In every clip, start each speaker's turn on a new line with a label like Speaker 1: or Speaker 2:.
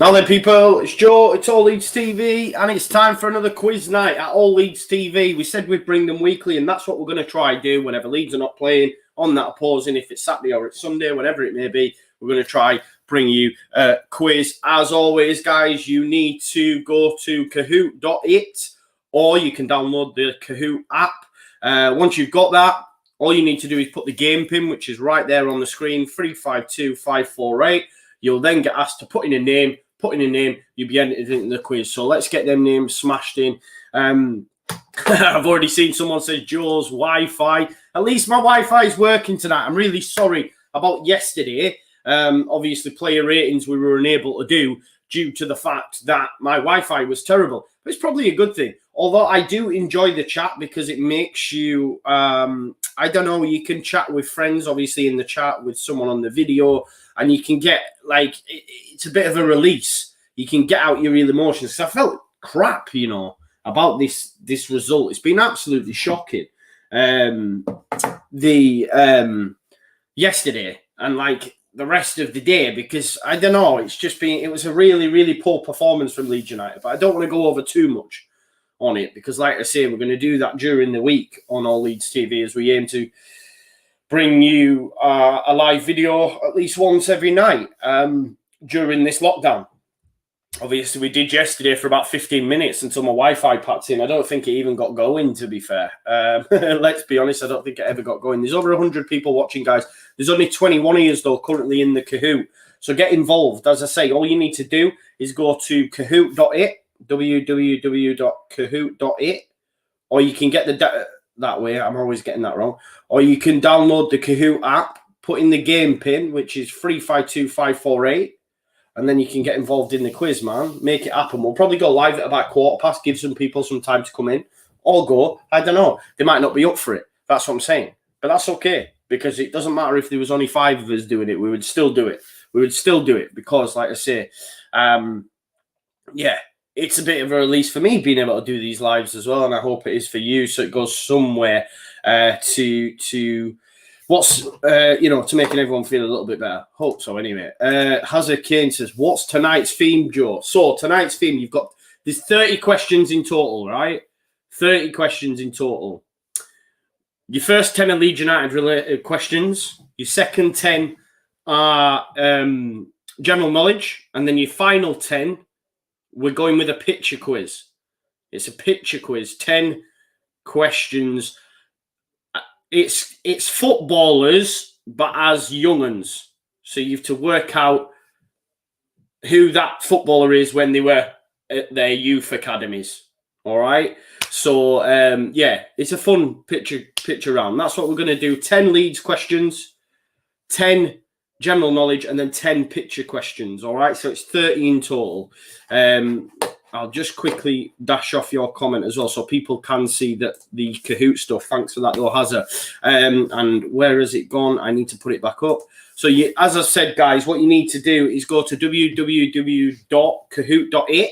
Speaker 1: Now then, people, it's Joe, it's All Leeds TV, and it's time for another quiz night at All Leeds TV. We said we'd bring them weekly, and that's what we're going to try and do whenever Leeds are not playing, on that opposing, if it's Saturday or it's Sunday, whatever it may be. We're going to try bring you a quiz. As always, guys, you need to go to kahoot.it, or you can download the Kahoot app. Once you've got that, all you need to do is put the game pin, which is right there on the screen, 352548. You'll then get asked to put in a name. Put in a name, you'll be entered into the quiz. So let's get them names smashed in. I've already seen someone say Joe's Wi-Fi. At least my Wi-Fi is working tonight. I'm really sorry about yesterday. Obviously, player ratings we were unable to do due to the fact that my Wi-Fi was terrible. But it's probably a good thing. Although I do enjoy the chat because it makes you, I don't know, you can chat with friends, obviously, in the chat with someone on the video. And you can get, like, it's a bit of a release. You can get out your real emotions. So I felt crap, you know, about this result. It's been absolutely shocking. Yesterday and, like, the rest of the day, because, I don't know, it was a really, really poor performance from Leeds United. But I don't want to go over too much on it because, like I say, we're going to do that during the week on All Leeds TV as we aim to bring you a live video at least once every night during this lockdown. Obviously, we did yesterday for about 15 minutes until my Wi-Fi packed in. I don't think it even got going, to be fair. Let's be honest, I don't think it ever got going. There's over 100 people watching, guys. There's only 21 of us, though, currently in the Kahoot. So get involved. As I say, all you need to do is go to kahoot.it, www.kahoot.it, or you can get the that way. I'm always getting that wrong. Or you can download the Kahoot app, put in the game pin, which is 352548, and then you can get involved in the quiz, man. Make it happen. We'll probably go live at about 1:15, give some people some time to come in, or go. I don't know. They might not be up for it. That's what I'm saying. But that's okay, because it doesn't matter if there was only 5 of us doing it. We would still do it. We would still do it because, like I say, yeah, it's a bit of a release for me being able to do these lives as well, and I hope it is for you. So it goes somewhere to what's to making everyone feel a little bit better. Hope so. Anyway, Hazard Kane says, "What's tonight's theme, Joe?" So tonight's theme, there's 30 questions in total, right? 30 questions in total. Your first 10 are Leeds United related questions. Your second 10 are general knowledge, and then your final 10. We're going with a picture quiz. It's a picture quiz, 10 questions. It's footballers, but as young-uns. So you have to work out who that footballer is when they were at their youth academies. All right? So, yeah, it's a fun picture round. That's what we're going to do. 10 Leeds questions, 10 general knowledge, and then 10 picture questions. All right, so it's 30 in total. I'll just quickly dash off your comment as well so people can see that the Kahoot stuff. Thanks for that, though, Hazard. And where has it gone? I need to put it back up. So, as I said, guys, what you need to do is go to www.kahoot.it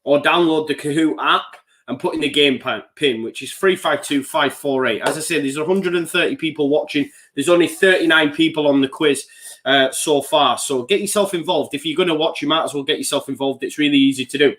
Speaker 1: or download the Kahoot app and put in the game pin, which is 352548. As I said, there's 130 people watching. There's only 39 people on the quiz so far. So get yourself involved. If you're going to watch, you might as well get yourself involved. It's really easy to do.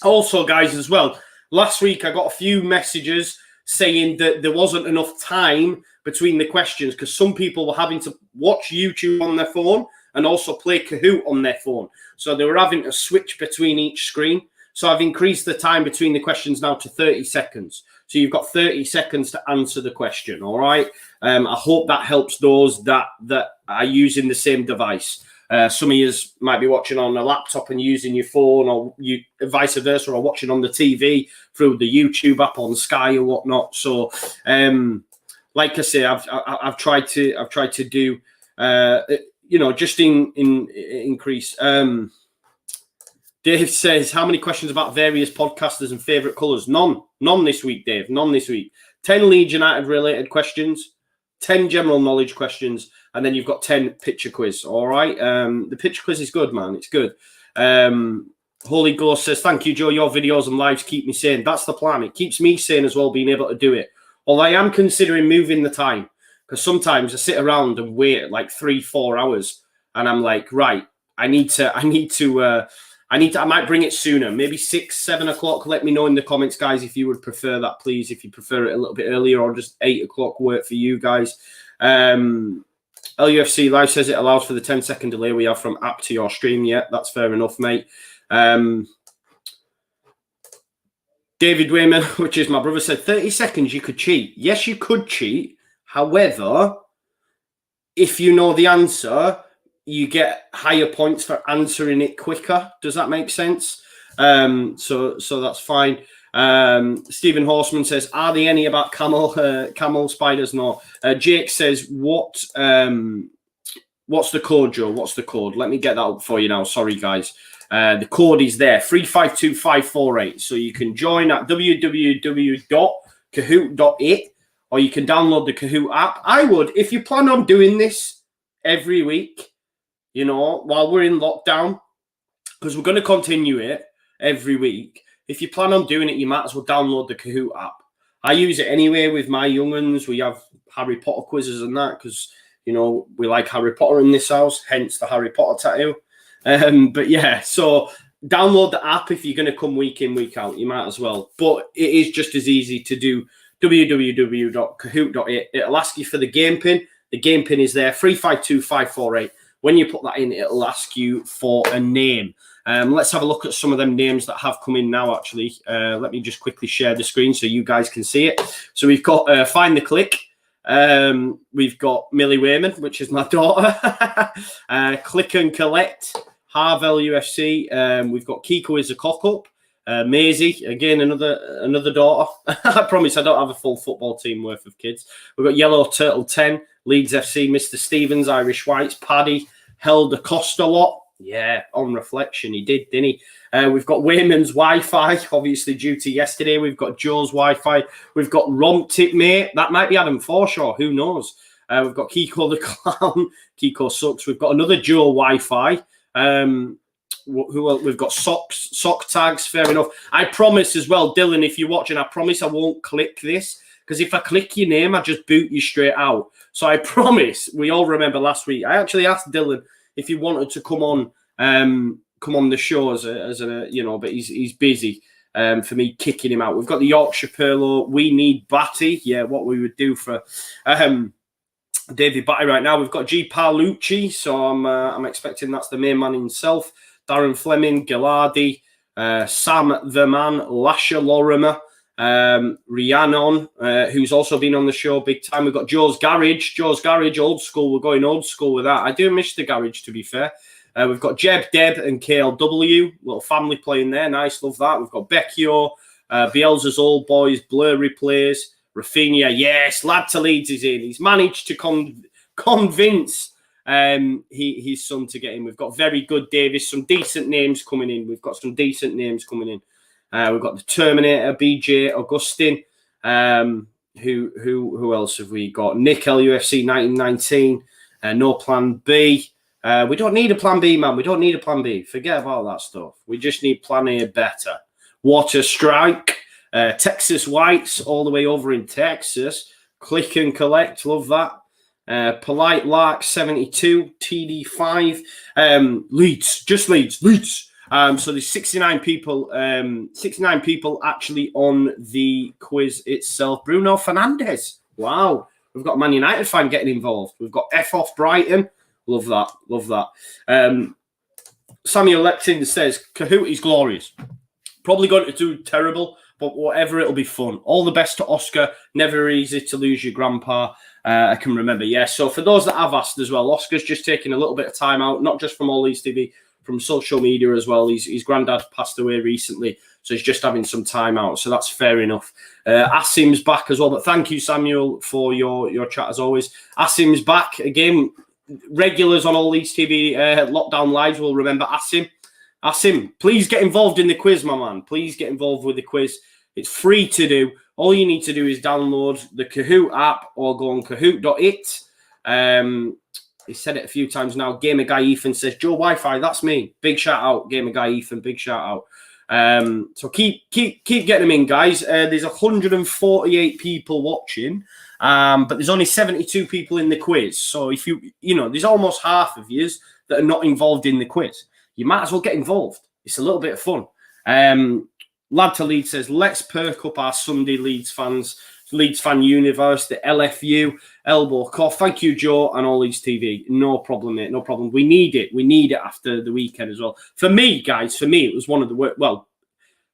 Speaker 1: Also, guys, as well, last week I got a few messages saying that there wasn't enough time between the questions because some people were having to watch YouTube on their phone and also play Kahoot on their phone. So they were having to switch between each screen. So I've increased the time between the questions now to 30 seconds. So you've got 30 seconds to answer the question, all right? I hope that helps those that are using the same device. Some of you might be watching on a laptop and using your phone, or vice versa, or watching on the TV through the YouTube app on Sky or whatnot. So, like I say, I've tried to do, just increase. Dave says, how many questions about various podcasters and favourite colours? None this week, Dave. None this week. 10 Leeds United related questions, 10 general knowledge questions, and then you've got 10 picture quiz. All right. The picture quiz is good, man. It's good. Holy Ghost says, thank you, Joe. Your videos and lives keep me sane. That's the plan. It keeps me sane as well, being able to do it. Although I am considering moving the time, because sometimes I sit around and wait like 3-4 hours, and I'm like, right, I need to I might bring it sooner, maybe 6, 7 o'clock. Let me know in the comments, guys, if you would prefer that, please. If you prefer it a little bit earlier, or just 8 o'clock work for you guys. LUFC Live says it allows for the 10-second delay we have from app to your stream. Yeah, that's fair enough, mate. David Wayman, which is my brother, said 30 seconds you could cheat. Yes, you could cheat. However, if you know the answer, you get higher points for answering it quicker. Does that make sense? So that's fine. Stephen Horseman says, are there any about camel spiders? No. Jake says, what's the code, Joe? What's the code? Let me get that up for you now. Sorry, guys. The code is there, 352548. So you can join at www.kahoot.it, or you can download the Kahoot app. I would, if you plan on doing this every week, you know, while we're in lockdown, because we're going to continue it every week. If you plan on doing it, you might as well download the Kahoot app. I use it anyway with my young ones. We have Harry Potter quizzes and that because, you know, we like Harry Potter in this house, hence the Harry Potter tattoo. But yeah, so download the app if you're going to come week in, week out. You might as well. But it is just as easy to do www.kahoot.it. It'll ask you for the game pin. The game pin is there, 352548. When you put that in, it'll ask you for a name. Let's have a look at some of them names that have come in now, actually. Let me just quickly share the screen so you guys can see it. So we've got Find the Click. We've got Millie Wayman, which is my daughter. Click and Collect. Harvel UFC. We've got Kiko is a cock-up. Maisie, again, another daughter. I promise I don't have a full football team worth of kids. We've got Yellow Turtle 10. Leeds FC, Mr. Stevens, Irish Whites, Paddy, held a cost a lot. Yeah, on reflection, he did, didn't he? We've got Wayman's Wi-Fi, obviously due to yesterday. We've got Joe's Wi-Fi. We've got Romptip, mate. That might be Adam Forshaw. Who knows? We've got Kiko the Clown. Kiko sucks. We've got another Joe Wi-Fi. We've got sock tags. Fair enough. I promise as well, Dylan, if you're watching, I promise I won't click this. Because if I click your name, I just boot you straight out. So I promise, we all remember last week, I actually asked Dylan if he wanted to come on the show as a you know, but he's busy for me kicking him out. We've got the Yorkshire Perlo. We need Batty. Yeah, what we would do for David Batty right now. We've got G. Paolucci, so I'm expecting that's the main man himself. Darren Fleming, Gilardi, Sam the Man, Lasher Lorimer. Rhiannon, who's also been on the show big time. We've got Joe's Garage, old school. We're going old school with that. I do miss the garage, to be fair. We've got Jeb, Deb, and KLW. Little family playing there. Nice, love that. We've got Becchio, Bielsa's Old Boys, Blurry Plays, Rafinha. Yes, Lad to Leeds is in. He's managed to convince his son to get in. We've got Very Good Davis. Some decent names coming in. We've got some decent names coming in. We've got the Terminator, BJ, Augustine. Who else have we got? Nick, LUFC 1919. No Plan B. We don't need a Plan B, man. We don't need a Plan B. Forget about that stuff. We just need Plan A better. Water Strike. Texas Whites, all the way over in Texas. Click and Collect. Love that. Polite Lark 72. TD5. Leeds. Just Leeds. So there's 69 people actually on the quiz itself. Bruno Fernandes. Wow. We've got a Man United fan getting involved. We've got F off Brighton. Love that. Samuel Lepton says, Kahoot is glorious. Probably going to do terrible, but whatever, it'll be fun. All the best to Oscar. Never easy to lose your grandpa. I can remember. Yeah, so for those that have asked as well, Oscar's just taking a little bit of time out, not just from all Leeds TV, from social media as well. His granddad passed away recently, so he's just having some time out. So that's fair enough. Asim's back as well. But thank you, Samuel, for your chat as always. Asim's back again. Regulars on all Leeds TV lockdown lives will remember Asim. Asim, please get involved in the quiz, my man. Please get involved with the quiz. It's free to do. All you need to do is download the Kahoot app or go on kahoot.it. He said it a few times now. Gamer Guy Ethan says, Joe Wi-Fi, that's me. Big shout out, Gamer Guy Ethan. Big shout out. So keep getting them in, guys. There's 148 people watching, but there's only 72 people in the quiz. So if you know, there's almost half of you that are not involved in the quiz. You might as well get involved. It's a little bit of fun. Lad to Leeds says, let's perk up our Sunday Leeds fans. Leeds Fan Universe, the LFU, Elbow Cough. Thank you, Joe, and all Leeds TV. No problem, mate. No problem. We need it. We need it after the weekend as well. For me, guys, it was one of the worst, well,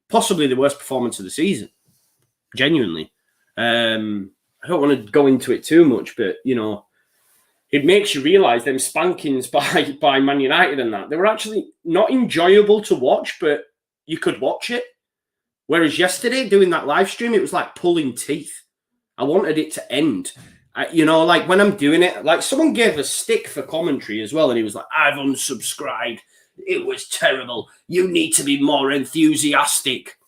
Speaker 1: possibly the worst performance of the season. Genuinely. I don't want to go into it too much, but, you know, it makes you realise them spankings by Man United and that. They were actually not enjoyable to watch, but you could watch it. Whereas yesterday, doing that live stream, it was like pulling teeth. I wanted it to end. You know, like when I'm doing it, like someone gave a stick for commentary as well, and he was like, I've unsubscribed. It was terrible. You need to be more enthusiastic.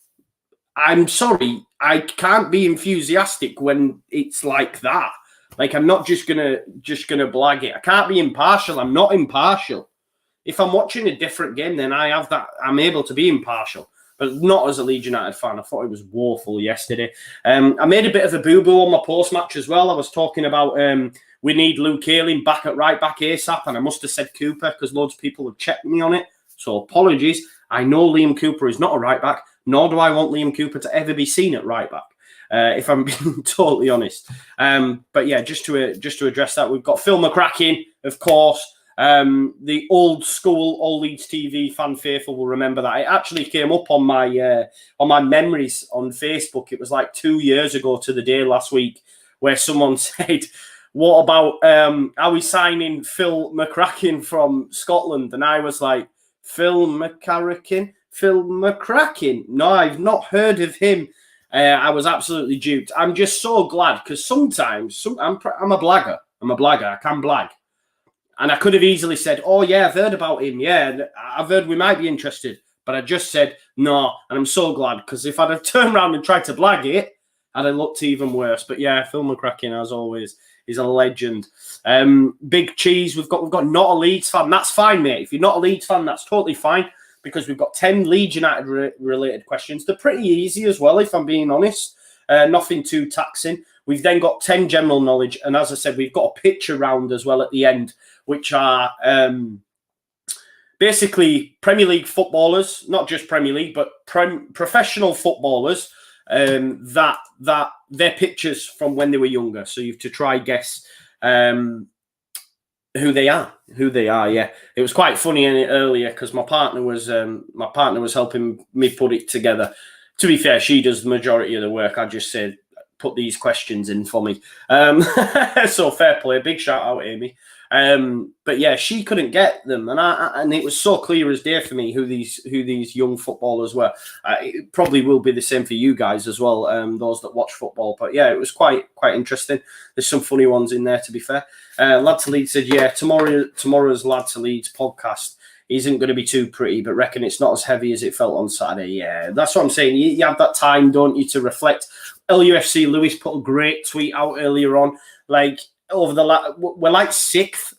Speaker 1: I'm sorry, I can't be enthusiastic when it's like that. Like, I'm not just gonna blag it. I can't be impartial. I'm not impartial. If I'm watching a different game, then I'm able to be impartial. But not as a Leeds United fan. I thought it was woeful yesterday. I made a bit of a boo-boo on my post-match as well. I was talking about we need Luke Ayling back at right-back ASAP, and I must have said Cooper because loads of people have checked me on it. So apologies. I know Liam Cooper is not a right-back, nor do I want Liam Cooper to ever be seen at right-back, if I'm being totally honest. But yeah, just to address that, we've got Phil McCracken, of course. The old school All Leeds TV fan faithful will remember that. It actually came up on my memories on Facebook. It was like 2 years ago to the day last week where someone said, what about are we signing Phil McCracken from Scotland? And I was like, Phil McCracken? No, I've not heard of him. I was absolutely duped. I'm just so glad because sometimes I'm a blagger. I can blag. And I could have easily said, oh, yeah, I've heard about him. Yeah, I've heard we might be interested. But I just said, no. And I'm so glad because if I'd have turned around and tried to blag it, I'd have looked even worse. But yeah, Phil McCracken, as always, is a legend. Big Cheese, we've got not a Leeds fan. That's fine, mate. If you're not a Leeds fan, that's totally fine because we've got 10 Leeds United related questions. They're pretty easy as well, if I'm being honest. Nothing too taxing. We've then got 10 general knowledge. And as I said, we've got a picture round as well at the end, which are basically Premier League footballers, not just Premier League, but professional footballers, that their pictures from when they were younger. So you have to try guess who they are. Yeah, it was quite funny earlier because my partner was helping me put it together. To be fair, she does the majority of the work. I just said, put these questions in for me. So fair play. Big shout out, Amy. But yeah, she couldn't get them, and it was so clear as day for me who these young footballers were. It probably will be the same for you guys as well, those that watch football. But yeah, it was quite interesting. There's some funny ones in there, to be fair. Lad to Leeds said, yeah, tomorrow's Lad to Leeds podcast isn't going to be too pretty, but reckon it's not as heavy as it felt on Saturday. Yeah, that's what I'm saying. You have that time, don't you, to reflect. LUFC Lewis put a great tweet out earlier on, like we're like sixth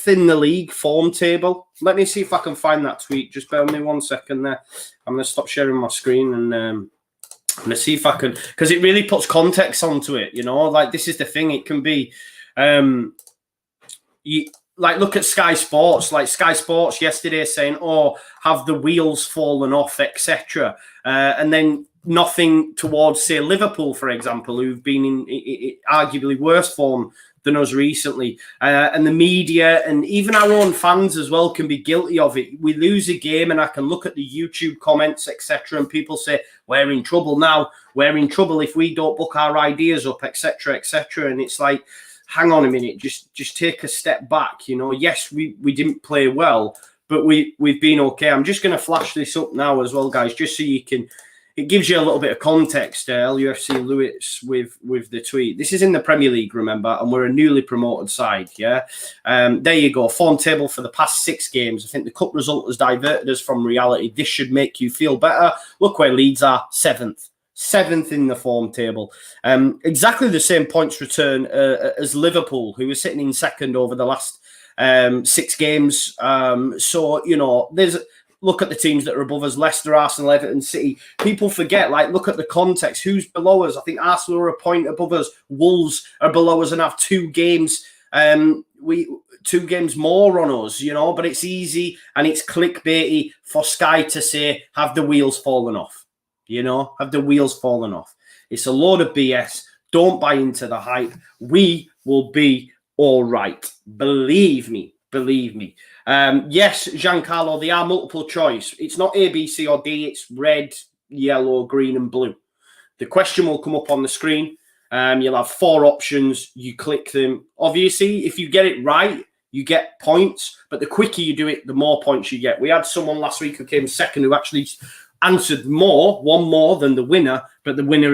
Speaker 1: in the league form table. Let me see if I can find that tweet. Just bear with me 1 second there. I'm going to stop sharing my screen and I'm going to see if I can, because it really puts context onto it. You know, like this is the thing. It can be, like look at Sky Sports. Like Sky Sports yesterday saying, "Oh, have the wheels fallen off, etc." And then nothing towards, say, Liverpool, for example, who've been in arguably worse form than us recently. And the media and even our own fans as well can be guilty of it. We lose a game and I can look at the YouTube comments, etc. and people say, we're in trouble now. We're in trouble if we don't book our ideas up, etc., etc. And it's like, hang on a minute, just take a step back. You know, yes, we didn't play well, but we've been okay. I'm just going to flash this up now as well, guys, just so you can. It gives you a little bit of context, LUFC Lewis with the tweet. This is in the Premier League, remember, and we're a newly promoted side, yeah? There you go, form table for the past 6 games. I think the cup result has diverted us from reality. This should make you feel better. Look where Leeds are, 7th. 7th in the form table. Exactly the same points return as Liverpool, who were sitting in 2nd over the last 6 games. So, you know, look at the teams that are above us, Leicester, Arsenal, Everton, City. People forget, like, look at the context. Who's below us? I think Arsenal are a point above us. Wolves are below us and have 2 games we 2 games more on us, you know, but it's easy and it's clickbaity for Sky to say, have the wheels fallen off? You know, have the wheels fallen off? It's a load of BS. Don't buy into the hype. We will be all right. Believe me. Believe me. Yes, Giancarlo, they are multiple choice. It's not A, B, C, or D. It's red, yellow, green, and blue. The question will come up on the screen. You'll have 4 options. You click them. Obviously, if you get it right, you get points. But the quicker you do it, the more points you get. We had someone last week who came second who actually answered one more than the winner, but the winner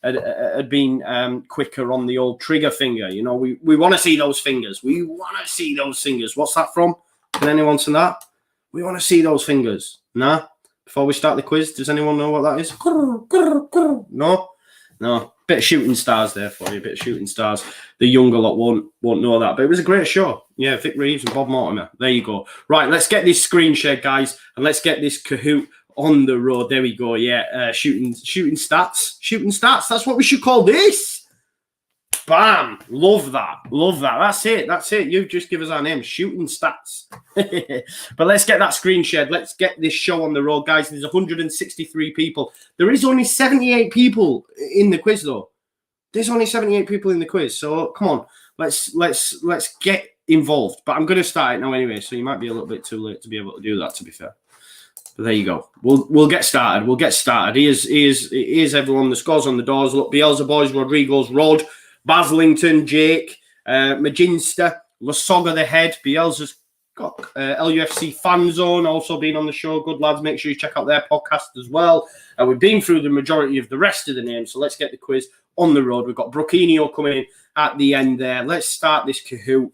Speaker 1: had been quicker on the old trigger finger. You know, we want to see those fingers. We want to see those fingers. What's that from? Can anyone see that? We want to see those fingers. Nah? Before we start the quiz, does anyone know what that is? No? No. Bit of shooting stars there for you. Bit of shooting stars. The younger lot won't know that. But it was a great show. Yeah, Vic Reeves and Bob Mortimer. There you go. Right, let's get this screen shared, guys. And let's get this Kahoot on the road. There we go. Yeah, shooting stats. Shooting stats. That's what we should call this. Bam. Love that. Love that. That's it. That's it. You've just give us our name. Shooting stats. But let's get that screen shared. Let's get this show on the road, guys. There's 163 people. There is only 78 people in the quiz, though. There's only 78 people in the quiz. So come on. Let's get involved. But I'm going to start it now anyway. So you might be a little bit too late to be able to do that, to be fair. But there you go. We'll get started. We'll get started. Here's everyone. The scores on the doors. Look, Bielsa boys, Rodrigo's Rod, Baslington, Jake, Maginsta, Lasoga the head. Bielsa's got LUFC Fan Zone also being on the show. Good lads. Make sure you check out their podcast as well. We've been through the majority of the rest of the names. So let's get the quiz on the road. We've got Broquinho coming in at the end there. Let's start this Kahoot.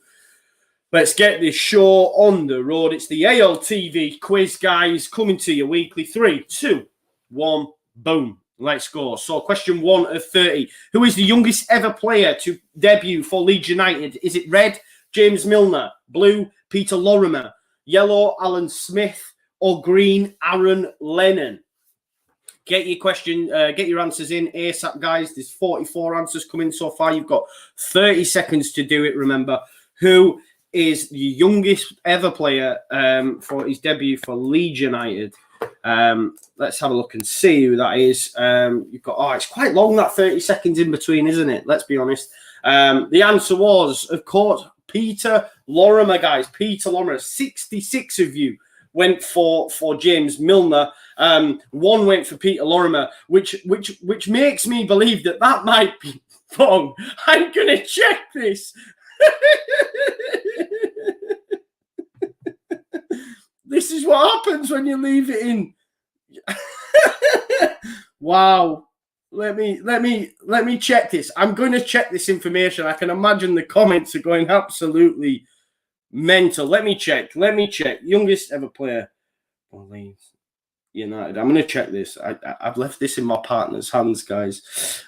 Speaker 1: Let's get this show on the road. It's the ALTV quiz, guys, coming to you weekly. 3, 2, 1, boom. Let's go. So question 1 of 30. Who is the youngest ever player to debut for Leeds United? Is it red, James Milner, blue, Peter Lorimer, yellow, Alan Smith, or green, Aaron Lennon? Get your question, get your answers in ASAP, guys. There's 44 answers coming so far. You've got 30 seconds to do it, remember. Who is the youngest ever player for his debut for Leeds United? Let's have a look and see who that is. You've got, it's quite long, that 30 seconds in between, isn't it? Let's be honest. The answer was, of course, Peter Lorimer, guys. Peter Lorimer. 66 of you went for James Milner. 1 went for Peter Lorimer, which makes me believe that might be wrong. I'm gonna check this. This is what happens when you leave it in. Wow. Let me check this. I'm going to check this information. I can imagine the comments are going absolutely mental. Let me check. Youngest ever player for Leeds United. I'm going to check this. I've left this in my partner's hands, guys.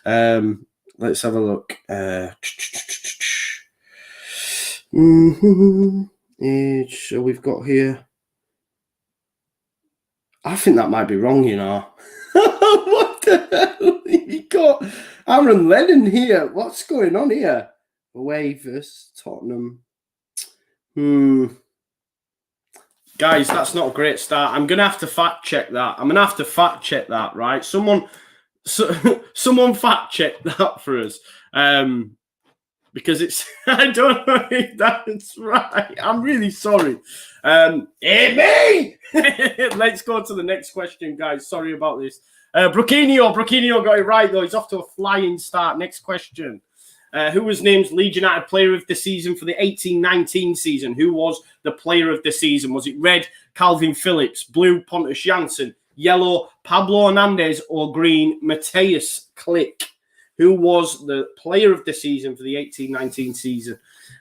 Speaker 1: Let's have a look. So we've got here. I think that might be wrong, you know. What the hell? You got Aaron Lennon here. What's going on here? Away versus Tottenham. Guys, that's not a great start. I'm going to have to fact check that. Right? Someone fact check that for us. Because it's, I don't know if that's right. I'm really sorry. Hey, me! Let's go to the next question, guys. Sorry about this. Broquinho got it right, though. He's off to a flying start. Next question. Who was named Leeds United Player of the Season for the 18-19 season? Who was the Player of the Season? Was it red, Calvin Phillips, blue, Pontus Jansson, yellow, Pablo Hernandez, or green, Matthias Klick? Who was the Player of the Season for the 18-19 season?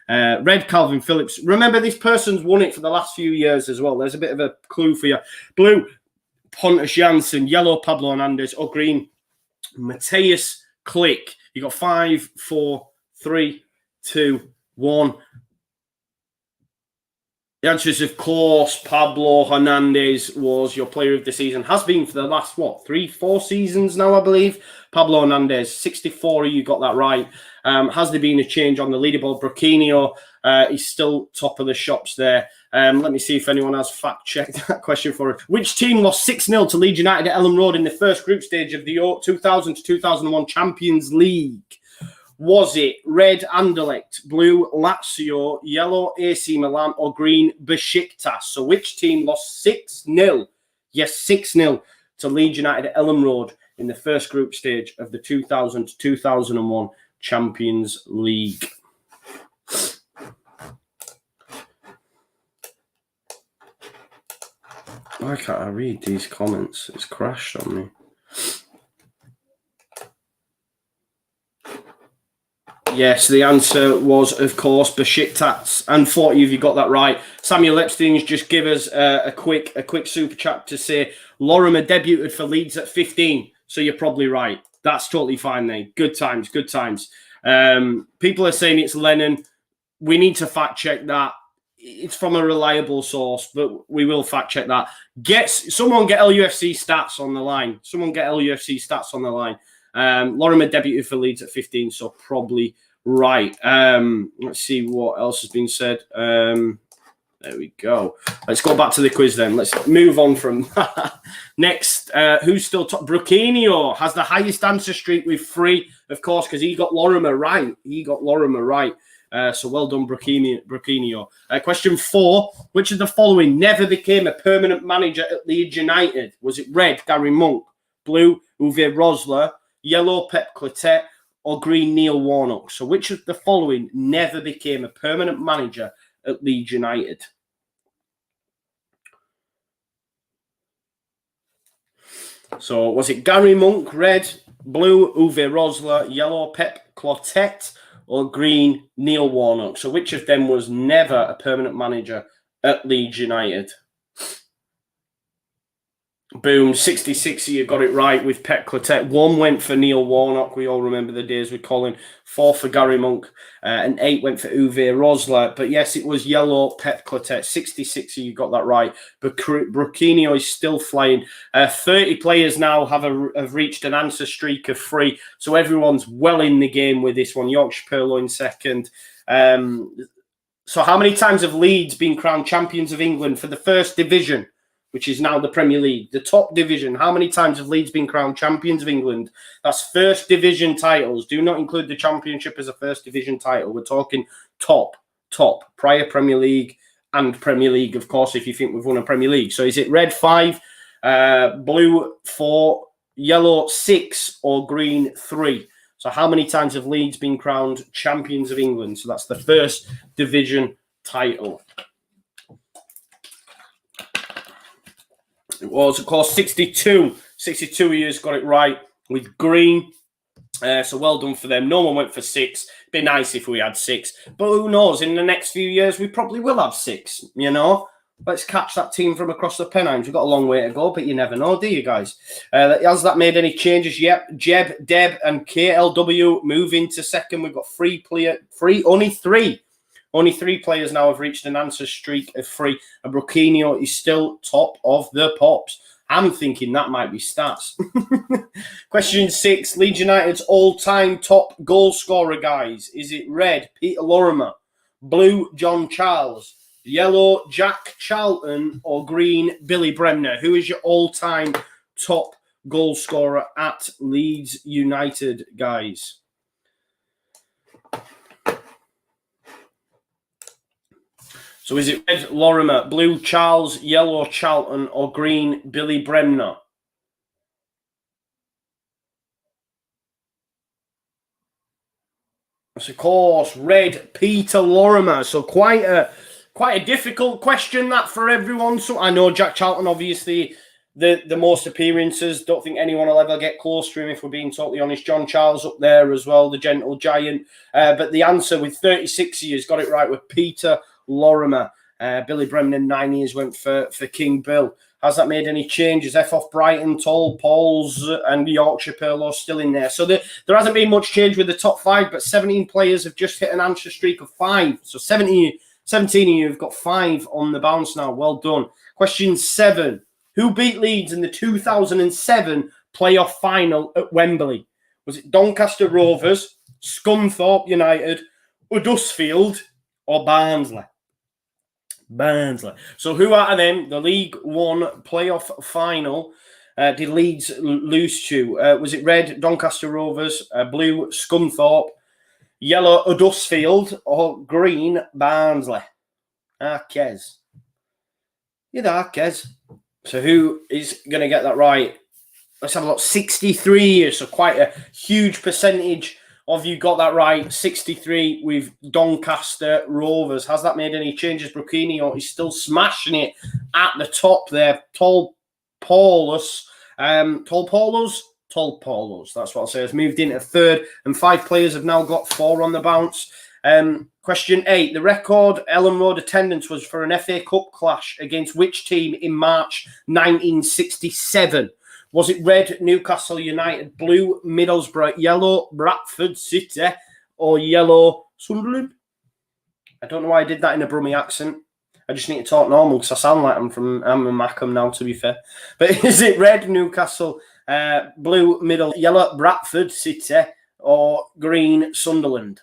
Speaker 1: Red, Calvin Phillips. Remember, this person's won it for the last few years as well. There's a bit of a clue for you. Blue, Pontus Jansson. Yellow, Pablo Hernandez. Or green, Matthias Klick. You got 5, 4, 3, 2, 1. The answer is, of course, Pablo Hernandez was your player of the season. Has been for the last, what, 3-4 seasons now, I believe. Pablo Hernandez, 64, you got that right. Has there been a change on the leaderboard? Bruquinho is still top of the shops there. Let me see if anyone has fact-checked that question for us. Which team lost 6-0 to Leeds United at Elland Road in the first group stage of the 2000 to 2001 Champions League? Was it red Anderlecht, blue Lazio, yellow AC Milan, or green Besiktas? So which team lost 6-0? Yes, 6-0 to Leeds United at Elland Road in the first group stage of the 2000-2001 Champions League. Why can't I read these comments? It's crashed on me. Yes, the answer was, of course, Besiktas. And 40 of you got that right. Samuel Epstein's just give us a quick super chat to say Lorimer debuted for Leeds at 15. So you're probably right. That's totally fine then. Good times, good times. People are saying it's Lennon. We need to fact check that. It's from a reliable source, but we will fact check that. Someone get LUFC stats on the line. Someone get LUFC stats on the line. Lorimer debuted for Leeds at 15, so probably right. Let's see what else has been said. There we go. Let's go back to the quiz then. Let's move on from that. Next, who's still top? Bruquinho has the highest answer streak with 3, of course, because he got Lorimer right. So well done, Bruquinho. Question 4. Which of the following never became a permanent manager at Leeds United? Was it red, Gary Monk, blue, Uwe Rosler, yellow, Pep Clotet, or green, Neil Warnock? So which of the following never became a permanent manager at Leeds United? So was it Gary Monk, red, blue, Uwe Rosler, yellow, Pep Clotet, or green, Neil Warnock? So which of them was never a permanent manager at Leeds United? Boom, 66, you got it right with Pep Clotet. 1 went for Neil Warnock. We all remember the days with Colin. 4 for Gary Monk. And 8 went for Uwe Rosler. But yes, it was yellow Pep Clotet. 66, you got that right. But Bruquinho is still flying. 30 players now have reached an answer streak of 3. So everyone's well in the game with this one. Yorkshire Purloin second. So how many times have Leeds been crowned champions of England for the first division, which is now the Premier League, the top division? How many times have Leeds been crowned champions of England? That's first division titles. Do not include the Championship as a first division title. We're talking top, prior Premier League and Premier League, of course, if you think we've won a Premier League. So is it red 5, blue 4, yellow 6, or green 3? So how many times have Leeds been crowned champions of England? So that's the first division title. It was, of course, 62. 62 years got it right with green. So well done for them. No one went for 6. Be nice if we had 6. But who knows? In the next few years, we probably will have 6, you know? Let's catch that team from across the Pennines. We've got a long way to go, but you never know, do you guys? Has that made any changes? Yep. Jeb, Deb, and KLW move into second. We've got only 3 players now have reached an answer streak of 3, and Bruquinho is still top of the pops. I'm thinking that might be stats. Question 6, Leeds United's all-time top goal scorer, guys. Is it red, Peter Lorimer, blue, John Charles, yellow, Jack Charlton, or green, Billy Bremner? Who is your all-time top goal scorer at Leeds United, guys? So is it red, Lorimer, blue, Charles, yellow, Charlton, or green, Billy Bremner? That's, of course, red, Peter Lorimer. So quite a difficult question, that, for everyone. So I know Jack Charlton, obviously, the most appearances. Don't think anyone will ever get close to him, if we're being totally honest. John Charles up there as well, the gentle giant. But the answer with 36 years got it right with Peter Lorimer. Billy Bremner, 9 years, went for King Bill. Has that made any changes? F off Brighton, Toll, Pauls, and Yorkshire Purlow still in there. So there hasn't been much change with the top 5, but 17 players have just hit an answer streak of 5. So 17 17 of you have got 5 on the bounce now. Well done. Question 7. Who beat Leeds in the 2007 playoff final at Wembley? Was it Doncaster Rovers, Scunthorpe United, Huddersfield, or Barnsley? Barnsley. So who out of them, the League One playoff final, did Leeds lose to? Was it red, Doncaster Rovers, blue, Scunthorpe, yellow, Huddersfield, or green, Barnsley? Kez. You're there, Kez. So who is going to get that right? Let's have a look. 63, so quite a huge percentage of you got that right. 63 with Doncaster Rovers. Has that made any changes? Brucchino is still smashing it at the top there. Tall Paulus. That's what I'll say. Has moved into third, and 5 players have now got 4 on the bounce. Question 8. The record Ellen Road attendance was for an FA Cup clash against which team in March 1967? Was it red, Newcastle United, blue, Middlesbrough, yellow, Bradford City, or yellow, Sunderland? I don't know why I did that in a Brummie accent. I just need to talk normal because I sound like I'm a Mackham now, to be fair. But is it red, Newcastle, blue, middle, yellow, Bradford City, or green, Sunderland?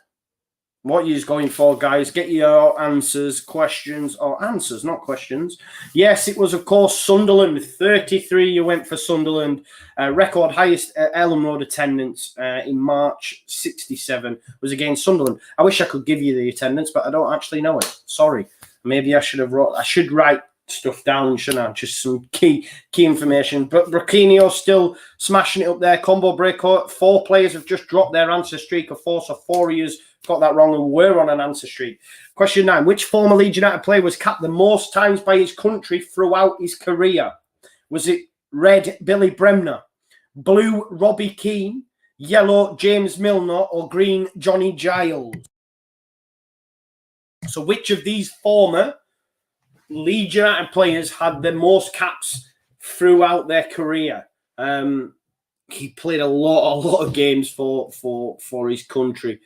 Speaker 1: What are you going for, guys? Get your answers, questions, or answers, not questions. Yes, it was, of course, Sunderland. 33, you went for Sunderland. Record highest Ellen Road attendance in March 67 was against Sunderland. I wish I could give you the attendance, but I don't actually know it. Sorry. Maybe I should have I should write stuff down, shouldn't I? Just some key information. But Brucchino still smashing it up there. Combo breakout. 4 players have just dropped their answer streak of 4, so 4 of you got that wrong and we're on an answer streak. Question 9. Which former Leeds United player was capped the most times by his country throughout his career? Was it red, Billy Bremner, blue, Robbie Keane, yellow, James Milner, or green, Johnny Giles? So which of these former Leeds United players had the most caps throughout their career? He played a lot of games for his country.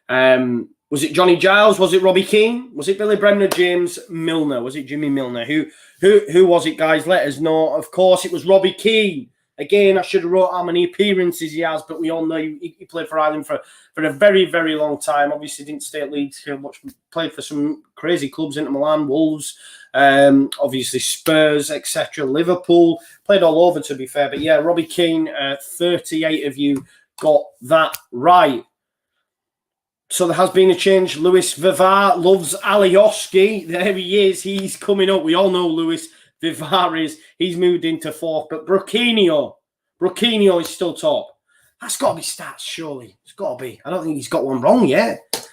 Speaker 1: Was it Johnny Giles? Was it Robbie Keane? Was it Billy Bremner? James Milner? Was it Jimmy Milner? Who was it, guys? Let us know. Of course, it was Robbie Keane. Again, I should have wrote how many appearances he has, but we all know he played for Ireland for a very, very long time. Obviously, didn't stay at Leeds too much. Played for some crazy clubs, Inter Milan, Wolves, obviously Spurs, etc. Liverpool. Played all over, to be fair. But yeah, Robbie Keane, 38 of you got that right. So there has been a change. Luis Vivar loves Alioski. There he is. He's coming up. We all know Luis Vivar is. He's moved into 4th. But Brucchino is still top. That's got to be stats, surely. It's got to be. I don't think he's got one wrong yet.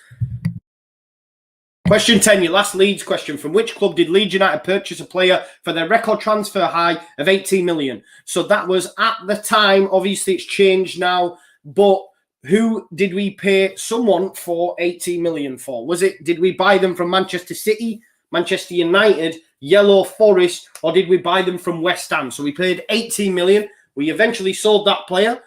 Speaker 1: Question 10, your last Leeds question. From which club did Leeds United purchase a player for their record transfer high of 18 million? So that was at the time. Obviously, it's changed now. But who did we pay someone for 18 million for? Did we buy them from Manchester City, Manchester United, Yellow Forest, or did we buy them from West Ham? So we paid 18 million. We eventually sold that player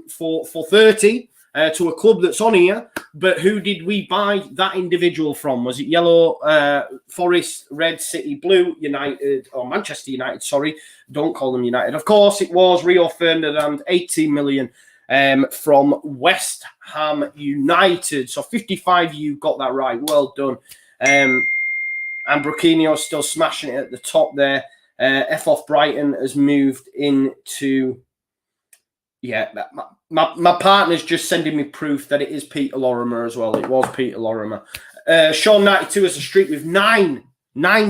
Speaker 1: for 30 to a club that's on here. But who did we buy that individual from? Was it Yellow Forest, Red City, Blue United, or Manchester United? Sorry, don't call them United. Of course, it was Rio Ferdinand, 18 million. From West Ham United. So 55, you got that right. Well done. And Brucchino still smashing it at the top there. F off Brighton has moved into... Yeah, my partner's just sending me proof that it is Peter Lorimer as well. It was Peter Lorimer. Sean 92 has a streak with 9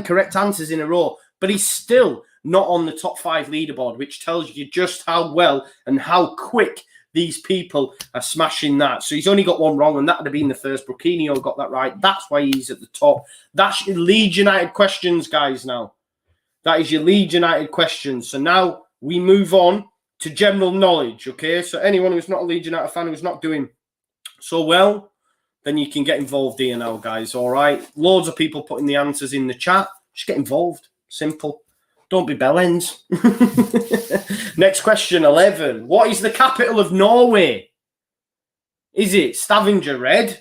Speaker 1: correct answers in a row, but he's still not on the top 5 leaderboard, which tells you just how well and how quick these people are smashing that. So he's only got one wrong, and that would have been the first. Brucchino got that right. That's why he's at the top. That's your Leeds United questions, guys, now. That is your Leeds United questions. So now we move on to general knowledge, okay? So anyone who's not a Leeds United fan, who's not doing so well, then you can get involved here now, guys, all right? Loads of people putting the answers in the chat. Just get involved. Simple. Don't be bellends. Next question, 11. What is the capital of Norway? Is it Stavanger, red,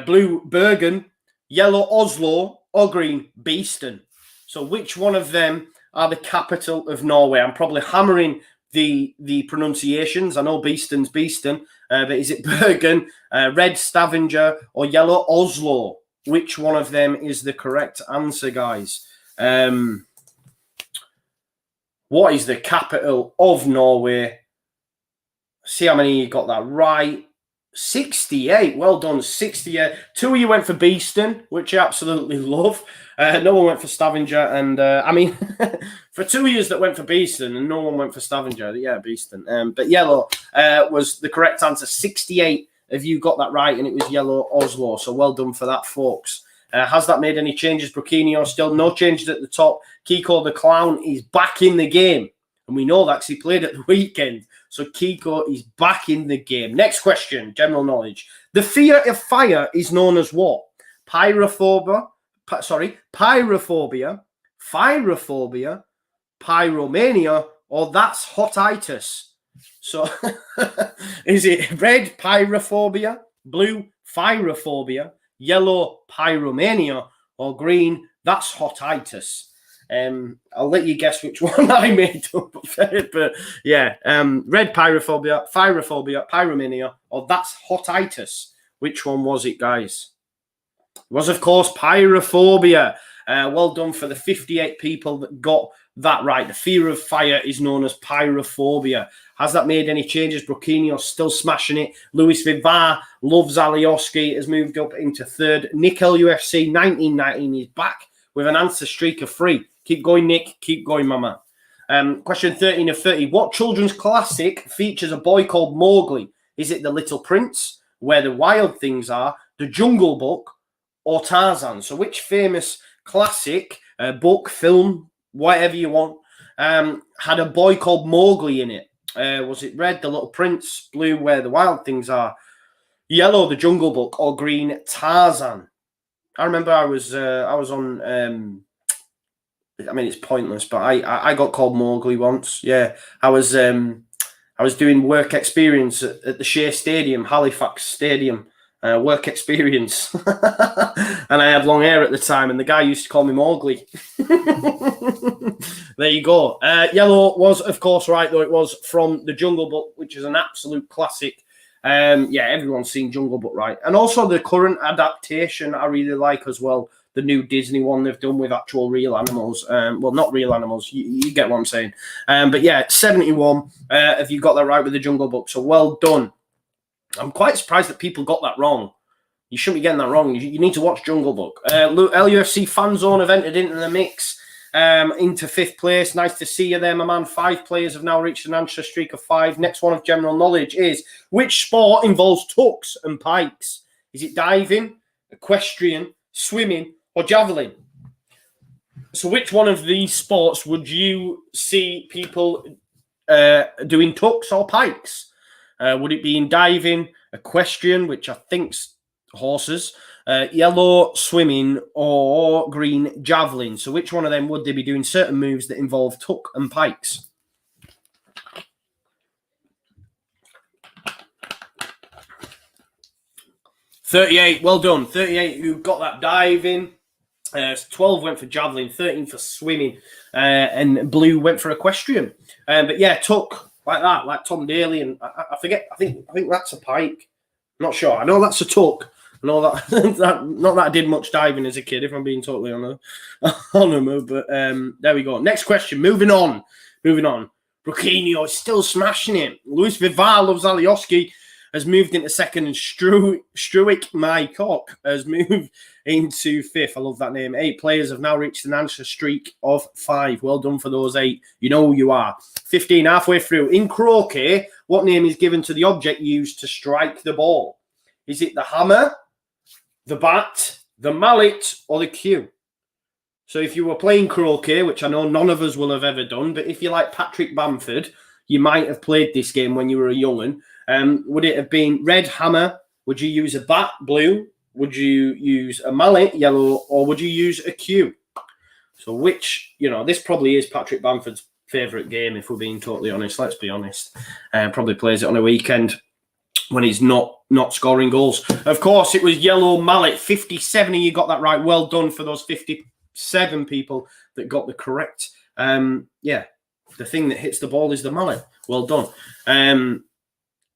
Speaker 1: blue, Bergen, yellow, Oslo, or green, Beeston. So which one of them are the capital of Norway? I'm probably hammering the pronunciations. I know Beeston's Beeston, but is it Bergen, red Stavanger, or yellow Oslo? Which one of them is the correct answer, guys? What is the capital of Norway? See how many you got that right. 68. Well done, 68. 2 of you went for Beeston, which I absolutely love. No one went for Stavanger. And, I mean, for 2 years that went for Beeston and no one went for Stavanger, yeah, Beeston. But yellow was the correct answer. 68 of you got that right, and it was yellow Oslo. So well done for that, folks. Has that made any changes? Brucchino still no changes at the top. Kiko the Clown is back in the game. And we know that because he played at the weekend. So Kiko is back in the game. Next question, general knowledge. The fear of fire is known as what? Pyrophobia, pyromania, pyromania, or that's hotitis. So is it red pyrophobia, blue phyrophobia, yellow pyromania, or green that's hotitis? I'll let you guess which one I made up, but yeah, red pyrophobia, pyromania, or that's hotitis. Which one was it, guys? It was, of course, pyrophobia. Well done for the 58 people that got that right. The fear of fire is known as pyrophobia. Has that made any changes? Brucchino still smashing it. Luis Vivar loves Alioski, has moved up into third. Nick LUFC 1919 is back with an answer streak of 3. Keep going, Nick. Keep going, mama. Question 13 of 30. What children's classic features a boy called Mowgli? Is it The Little Prince, Where the Wild Things Are, The Jungle Book, or Tarzan? So which famous classic book, film, whatever you want, had a boy called Mowgli in it? Was it red, The Little Prince, blue, Where the Wild Things Are, yellow, The Jungle Book, or green, Tarzan? I remember I was on... I mean, it's pointless, but I got called Mowgli once. Yeah, I was doing work experience at the Shea Stadium, Halifax Stadium, work experience, and I had long hair at the time, and the guy used to call me Mowgli. There you go. Yellow was, of course, right, though. It was from The Jungle Book, which is an absolute classic. Yeah, everyone's seen Jungle Book, right? And also the current adaptation I really like as well. The new Disney one they've done with actual real animals. Well, not real animals. You get what I'm saying. But yeah, 71. If you got that right with The Jungle Book, so well done. I'm quite surprised that people got that wrong. You shouldn't be getting that wrong. You need to watch Jungle Book. LUFC Fan Zone have entered into the mix, into 5th place. Nice to see you there, my man. 5 players have now reached an answer streak of 5. Next one of general knowledge is, which sport involves tucks and pikes? Is it diving, equestrian, swimming, or javelin? So which one of these sports would you see people doing tucks or pikes? Would it be in diving, equestrian, which I think's horses, yellow swimming, or green javelin? So which one of them would they be doing certain moves that involve tuck and pikes? $38, well done. 38 who got that diving. 12 went for javelin, 13 for swimming, and blue went for equestrian. But yeah, tuck like that, like Tom Daly, and I forget. I think that's a pike. Not sure. I know that's a tuck. I know that, not that I did much diving as a kid, if I'm being totally honest. But there we go. Next question. Moving on. Brucchino is still smashing it. Luis Vivar loves Alioski, has moved into 2nd, and Struick My Cock has moved into 5th. I love that name. 8 players have now reached an answer streak of 5. Well done for those 8. You know who you are. 15, halfway through. In croquet, what name is given to the object used to strike the ball? Is it the hammer, the bat, the mallet, or the cue? So if you were playing croquet, which I know none of us will have ever done, but if you're like Patrick Bamford, you might have played this game when you were a young'un. Would it have been red hammer? Would you use a bat, blue? Would you use a mallet, yellow? Or would you use a cue? So which, this probably is Patrick Bamford's favourite game, if we're being totally honest. Let's be honest. Probably plays it on a weekend. when he's not scoring goals. Of course, it was Yellow Mallet. 57 of you got that right. Well done for those 57 people that got the correct. Yeah, the thing that hits the ball is the mallet. Well done.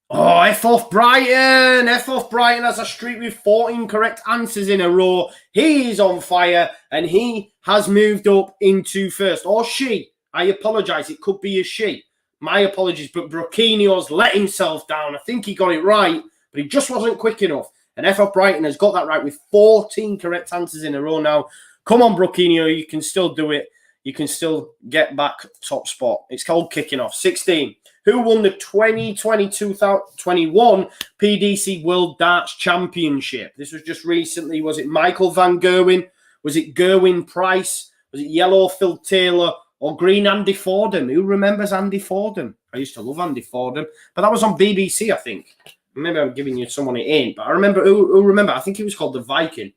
Speaker 1: F off Brighton. F off Brighton has a streak with 14 correct answers in a row. He is on fire and he has moved up into first. Or she. I apologise. It could be a she. My apologies, but Broquinho's let himself down. I think he got it right, but he just wasn't quick enough. And F off Brighton has got that right with 14 correct answers in a row now. Come on, Broquinho. You can still do it. You can still get back top spot. It's called kicking off. 16. Who won the 2020-2021 PDC World Darts Championship? This was just recently. Was it Michael Van Gerwen? Was it Gerwin Price? Was it yellow Phil Taylor? Or green Andy Fordham? Who remembers Andy Fordham? I used to love Andy Fordham. But that was on BBC, I think. Maybe I'm giving you someone it ain't. But I remember, who remember? I think he was called the Viking.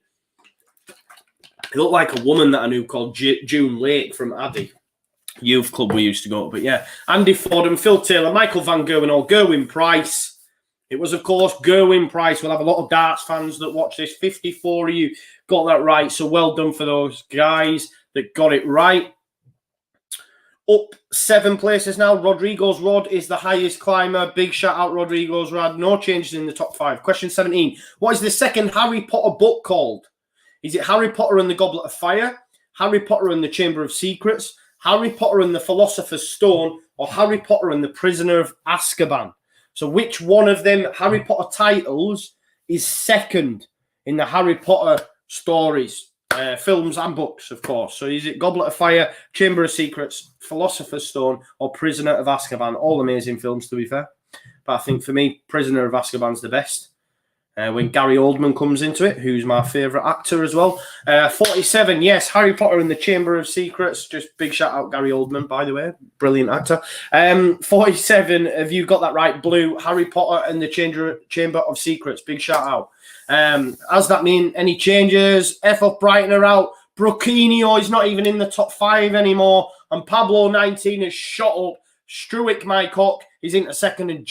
Speaker 1: He looked like a woman that I knew called June Lake from Addy. Youth club we used to go to. But yeah, Andy Fordham, Phil Taylor, Michael Van Gerwen, or Gerwin Price. It was, of course, Gerwin Price. We'll have a lot of darts fans that watch this. 54 of you got that right. So well done for those guys that got it right. Up 7 places now. Rodrigo's Rod is the highest climber. Big shout out, Rodrigo's Rod. No changes in the top 5. Question 17. What is the second Harry Potter book called? Is it Harry Potter and the Goblet of Fire, Harry Potter and the Chamber of Secrets, Harry Potter and the Philosopher's Stone, or Harry Potter and the Prisoner of Azkaban? So which one of them Harry Potter titles is second in the Harry Potter stories? Films and books, of course. So is it Goblet of Fire, Chamber of Secrets, Philosopher's Stone, or Prisoner of Azkaban? All amazing films, to be fair. But I think for me, Prisoner of Azkaban's the best. When Gary Oldman comes into it, who's my favourite actor as well. 47, yes, Harry Potter and the Chamber of Secrets. Just big shout out Gary Oldman, by the way. Brilliant actor. 47, have you got that right? Blue, Harry Potter and the Chamber of Secrets. Big shout out. Does that mean any changes? F off Brighton are out. Broquinho is not even in the top 5 anymore. And Pablo 19 has shot up. Struick, my cock, is into second. And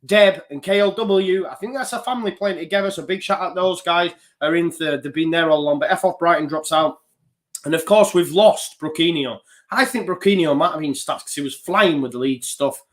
Speaker 1: Deb and KLW, I think that's a family playing together. So big shout out those guys are in third. They've been there all along. But F off Brighton drops out. And of course, we've lost Broquinho. I think Broquinho might have been stats because he was flying with the lead stuff.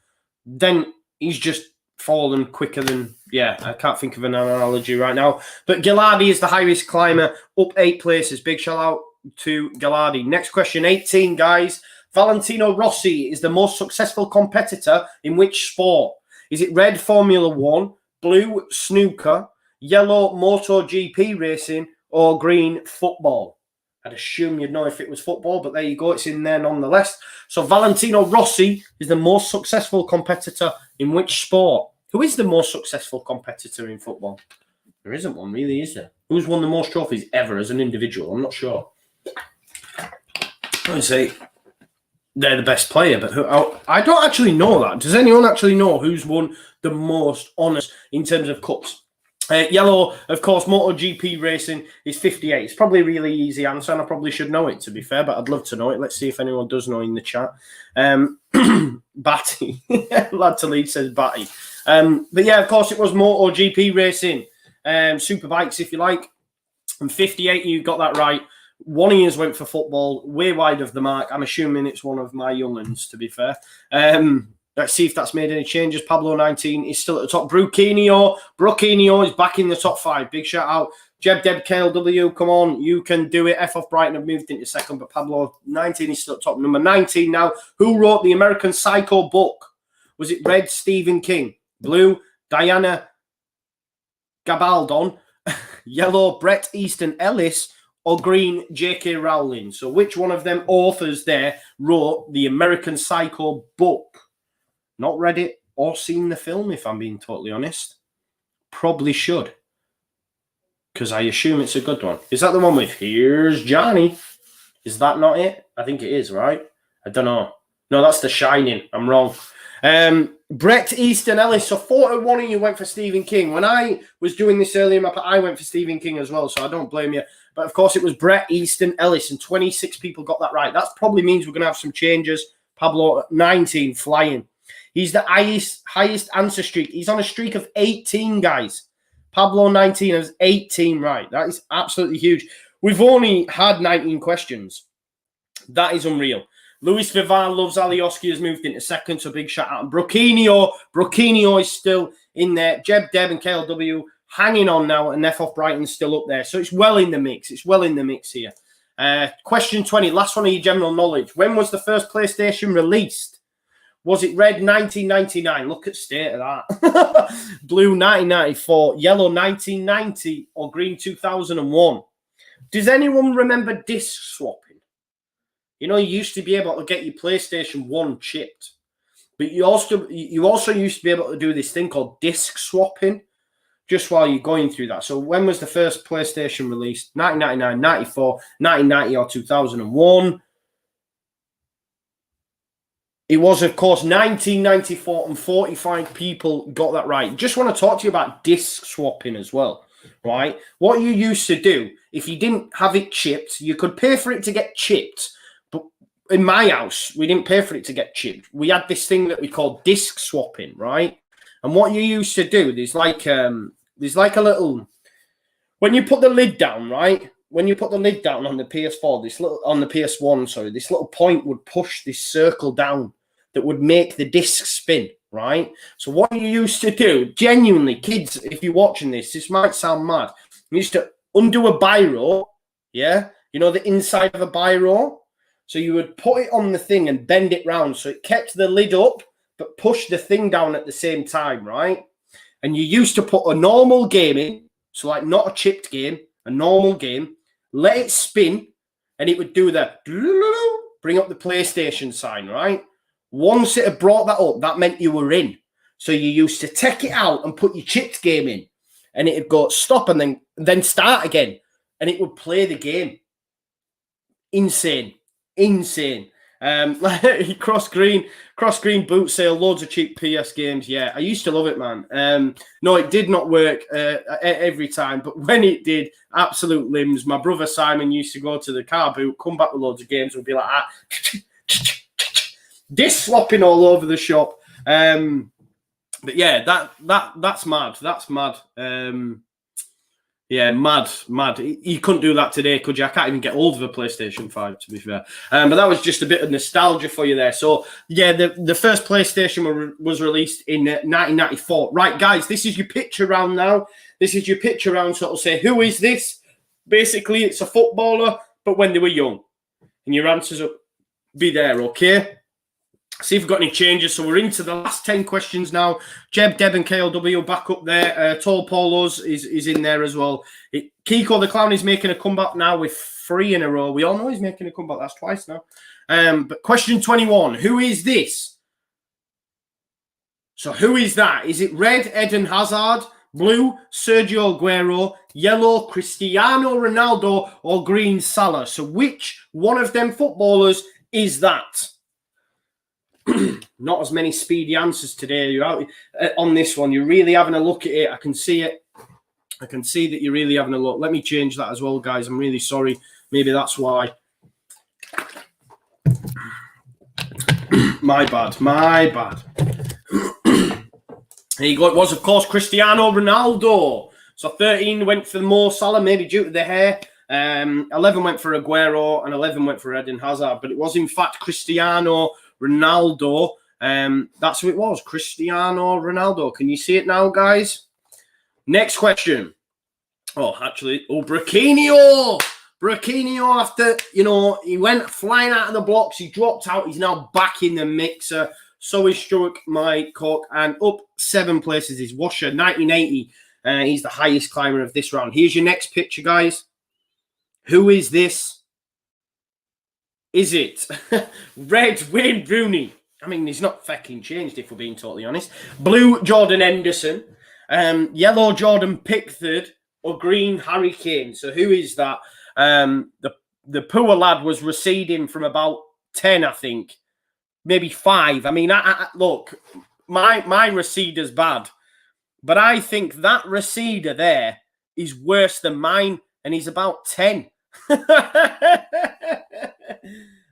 Speaker 1: Then he's just fallen quicker than, yeah, I can't think of an analogy right now. But Gilardi is the highest climber, up 8 places. Big shout out to Gilardi. Next question, 18, guys. Valentino Rossi is the most successful competitor in which sport? Is it red, Formula 1, blue, snooker, yellow, MotoGP racing, or green, football? I'd assume you'd know if it was football, but there you go. It's in there nonetheless. So Valentino Rossi is the most successful competitor in which sport? Who is the most successful competitor in football? There isn't one, really, is there? Who's won the most trophies ever as an individual? I'm not sure. I would say they're the best player, but I don't actually know that. Does anyone actually know who's won the most honours in terms of cups? Yellow, of course, MotoGP racing is 58. It's probably a really easy answer, and I probably should know it, to be fair, but I'd love to know it. Let's see if anyone does know in the chat. Batty. Lad to Leeds says Batty. But yeah, of course, it was MotoGP racing. Superbikes, if you like. And 58, you got that right. One of yours went for football, way wide of the mark. I'm assuming it's one of my young'uns, to be fair. Let's see if that's made any changes. Pablo 19 is still at the top. Broquinho is back in the top 5. Big shout out. Deb KLW, come on. You can do it. F off Brighton have moved into second, but Pablo 19 is still at top. Number 19 now. Who wrote the American Psycho book? Was it red, Stephen King? Blue, Diana Gabaldon? Yellow, Bret Easton Ellis? Or green, J.K. Rowling? So which one of them authors there wrote the American Psycho book? Not read it or seen the film, if I'm being totally honest. Probably should. Because I assume it's a good one. Is that the one with Here's Johnny? Is that not it? I think it is, right? I don't know. No, that's The Shining. I'm wrong. Bret Easton Ellis. So 41 of you went for Stephen King. When I was doing this earlier, I went for Stephen King as well, so I don't blame you. But of course, it was Bret Easton Ellis, and 26 people got that right. That probably means we're going to have some changes. Pablo 19 flying. He's the highest answer streak. He's on a streak of 18, guys. Pablo 19 has 18 right. That is absolutely huge. We've only had 19 questions. That is unreal. Luis Vivar loves Alioski, has moved into second, so big shout out. Broquinho is still in there. Jeb, Deb, and KLW hanging on now, and F off Brighton's still up there. So it's well in the mix. It's well in the mix here. Question 20, last one of your general knowledge. When was the first PlayStation released? Was it red 1999? Look at the state of that. Blue 1994, yellow 1990, or green 2001? Does anyone remember disc swapping? You know, you used to be able to get your PlayStation 1 chipped. But you also used to be able to do this thing called disc swapping just while you're going through that. So when was the first PlayStation released? 1999, 94, 1990, or 2001? It was, of course, 1994, and 45 people got that right. Just want to talk to you about disc swapping as well, right? What you used to do, if you didn't have it chipped, you could pay for it to get chipped. But in my house, we didn't pay for it to get chipped. We had this thing that we called disc swapping, right? And what you used to do, there's like a little, when you put the lid down, right? When you put the lid down on the PS4, on the PS1, sorry, this little point would push this circle down that would make the disc spin, right? So what you used to do, genuinely, kids, if you're watching this might sound mad. You used to undo a biro, yeah? You know, the inside of a biro? So you would put it on the thing and bend it round so it kept the lid up, but push the thing down at the same time, right? And you used to put a normal game in, so like not a chipped game, a normal game, let it spin, and it would do the bring up the PlayStation sign, right? Once it had brought that up, that meant you were in. So you used to take it out and put your chipped game in, and it would go stop and then start again, and it would play the game. Insane. Cross green boot sale, loads of cheap PS games. Yeah, I used to love it, man. No, it did not work every time, but when it did, absolute limbs. My brother Simon used to go to the car boot, come back with loads of games, and be like, disc swapping all over the shop. But yeah, that's mad. That's mad. Yeah, mad. You couldn't do that today, could you? I can't even get hold of a PlayStation 5, to be fair. But that was just a bit of nostalgia for you there. So, yeah, the first PlayStation was released in 1994. Right, guys, this is your picture round now. This is your picture round, so it'll say, who is this? Basically, it's a footballer, but when they were young. And your answers will be there, okay? See if we've got any changes. So we're into the last 10 questions now. Jeb, Deb, and KLW back up there. Tall Polos is in there as well. Kiko the Clown is making a comeback now with 3 in a row. We all know he's making a comeback. That's twice now. But question 21. Who is this? So who is that? Is it red, Eden Hazard, blue, Sergio Aguero, yellow, Cristiano Ronaldo, or green, Salah? So which one of them footballers is that? Not as many speedy answers today. You're out on this one. You're really having a look at it. I can see it. I can see that you're really having a look. Let me change that as well, guys. I'm really sorry. Maybe that's why. My bad. There you go. It was, of course, Cristiano Ronaldo. So 13 went for Mo Salah, maybe due to the hair. 11 went for Aguero, and 11 went for Eden Hazard. But it was, in fact, Cristiano Ronaldo. That's who it was. Cristiano Ronaldo. Can you see it now, guys? Next question. Broquinho. Broquinho, after, he went flying out of the blocks. He dropped out. He's now back in the mixer. So is Struck, Mike Cook, and up 7 places is Washer, 1980. He's the highest climber of this round. Here's your next picture, guys. Who is this? Is it red, Wayne Rooney? I mean, he's not fucking changed, if we're being totally honest. Blue, Jordan Henderson. Yellow, Jordan Pickford. Or green, Harry Kane. So who is that? The poor lad was receding from about 10, I think. Maybe 5. I mean, look, my receider's bad. But I think that receider there is worse than mine. And he's about 10.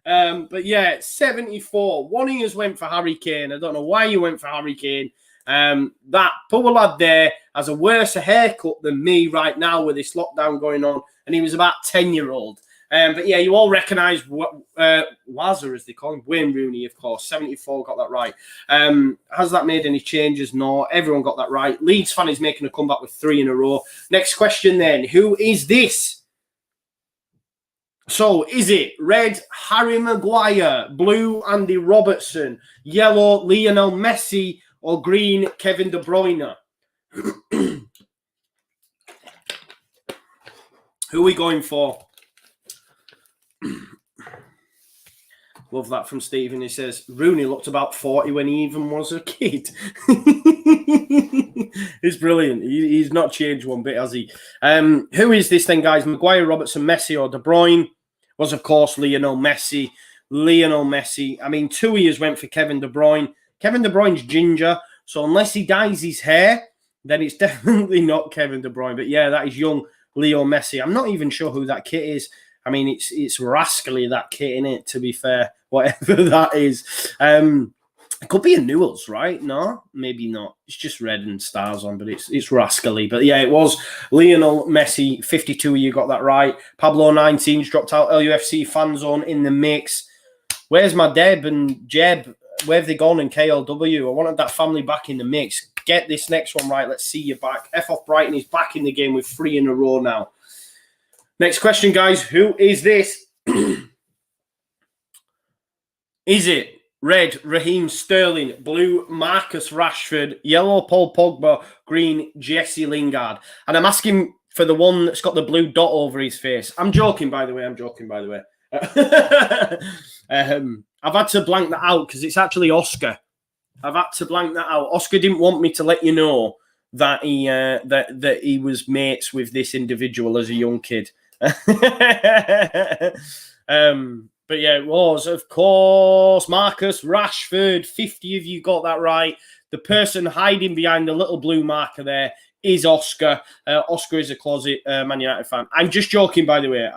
Speaker 1: But yeah, 74. One of us went for Harry Kane. I don't know why you went for Harry Kane. That poor lad there has a worse haircut than me right now with this lockdown going on, and he was about 10-year-old. But yeah, you all recognise Wazza, as they call him, Wayne Rooney, of course. 74, got that right. Has that made any changes? No, everyone got that right. Leeds fan is making a comeback with 3 in a row. Next question then, who is this? So, is it red, Harry Maguire, blue, Andy Robertson, yellow, Lionel Messi, or green, Kevin De Bruyne? Who are we going for? Love that from Stephen. He says, Rooney looked about 40 when he even was a kid. It's brilliant. He's not changed one bit, has he? Who is this then, guys? Maguire, Robertson, Messi, or De Bruyne? Was, of course, Lionel Messi. Lionel Messi. I mean, 2 years went for Kevin De Bruyne. Kevin De Bruyne's ginger, so unless he dyes his hair, then it's definitely not Kevin De Bruyne. But yeah, that is young Leo Messi. I'm not even sure who that kit is. I mean, it's rascally, that kit, innit, to be fair, whatever that is. It could be a Newell's, right? No, maybe not. It's just red and stars on, but it's rascally. But yeah, it was Lionel Messi, 52. You got that right. Pablo 19's dropped out. LUFC fan zone in the mix. Where's my Deb and Jeb? Where have they gone in KLW? I wanted that family back in the mix. Get this next one right. Let's see you back. F off Brighton is back in the game with 3 in a row now. Next question, guys. Who is this? Is it red, Raheem Sterling, blue, Marcus Rashford, yellow, Paul Pogba, green, Jesse Lingard? And I'm asking for the one that's got the blue dot over his face. I'm joking, by the way. I've had to blank that out because it's actually Oscar. I've had to blank that out. Oscar didn't want me to let you know that he that he was mates with this individual as a young kid. But yeah, it was, of course, Marcus Rashford. 50 of you got that right. The person hiding behind the little blue marker there is Oscar. Oscar is a closet Man United fan. I'm just joking, by the way.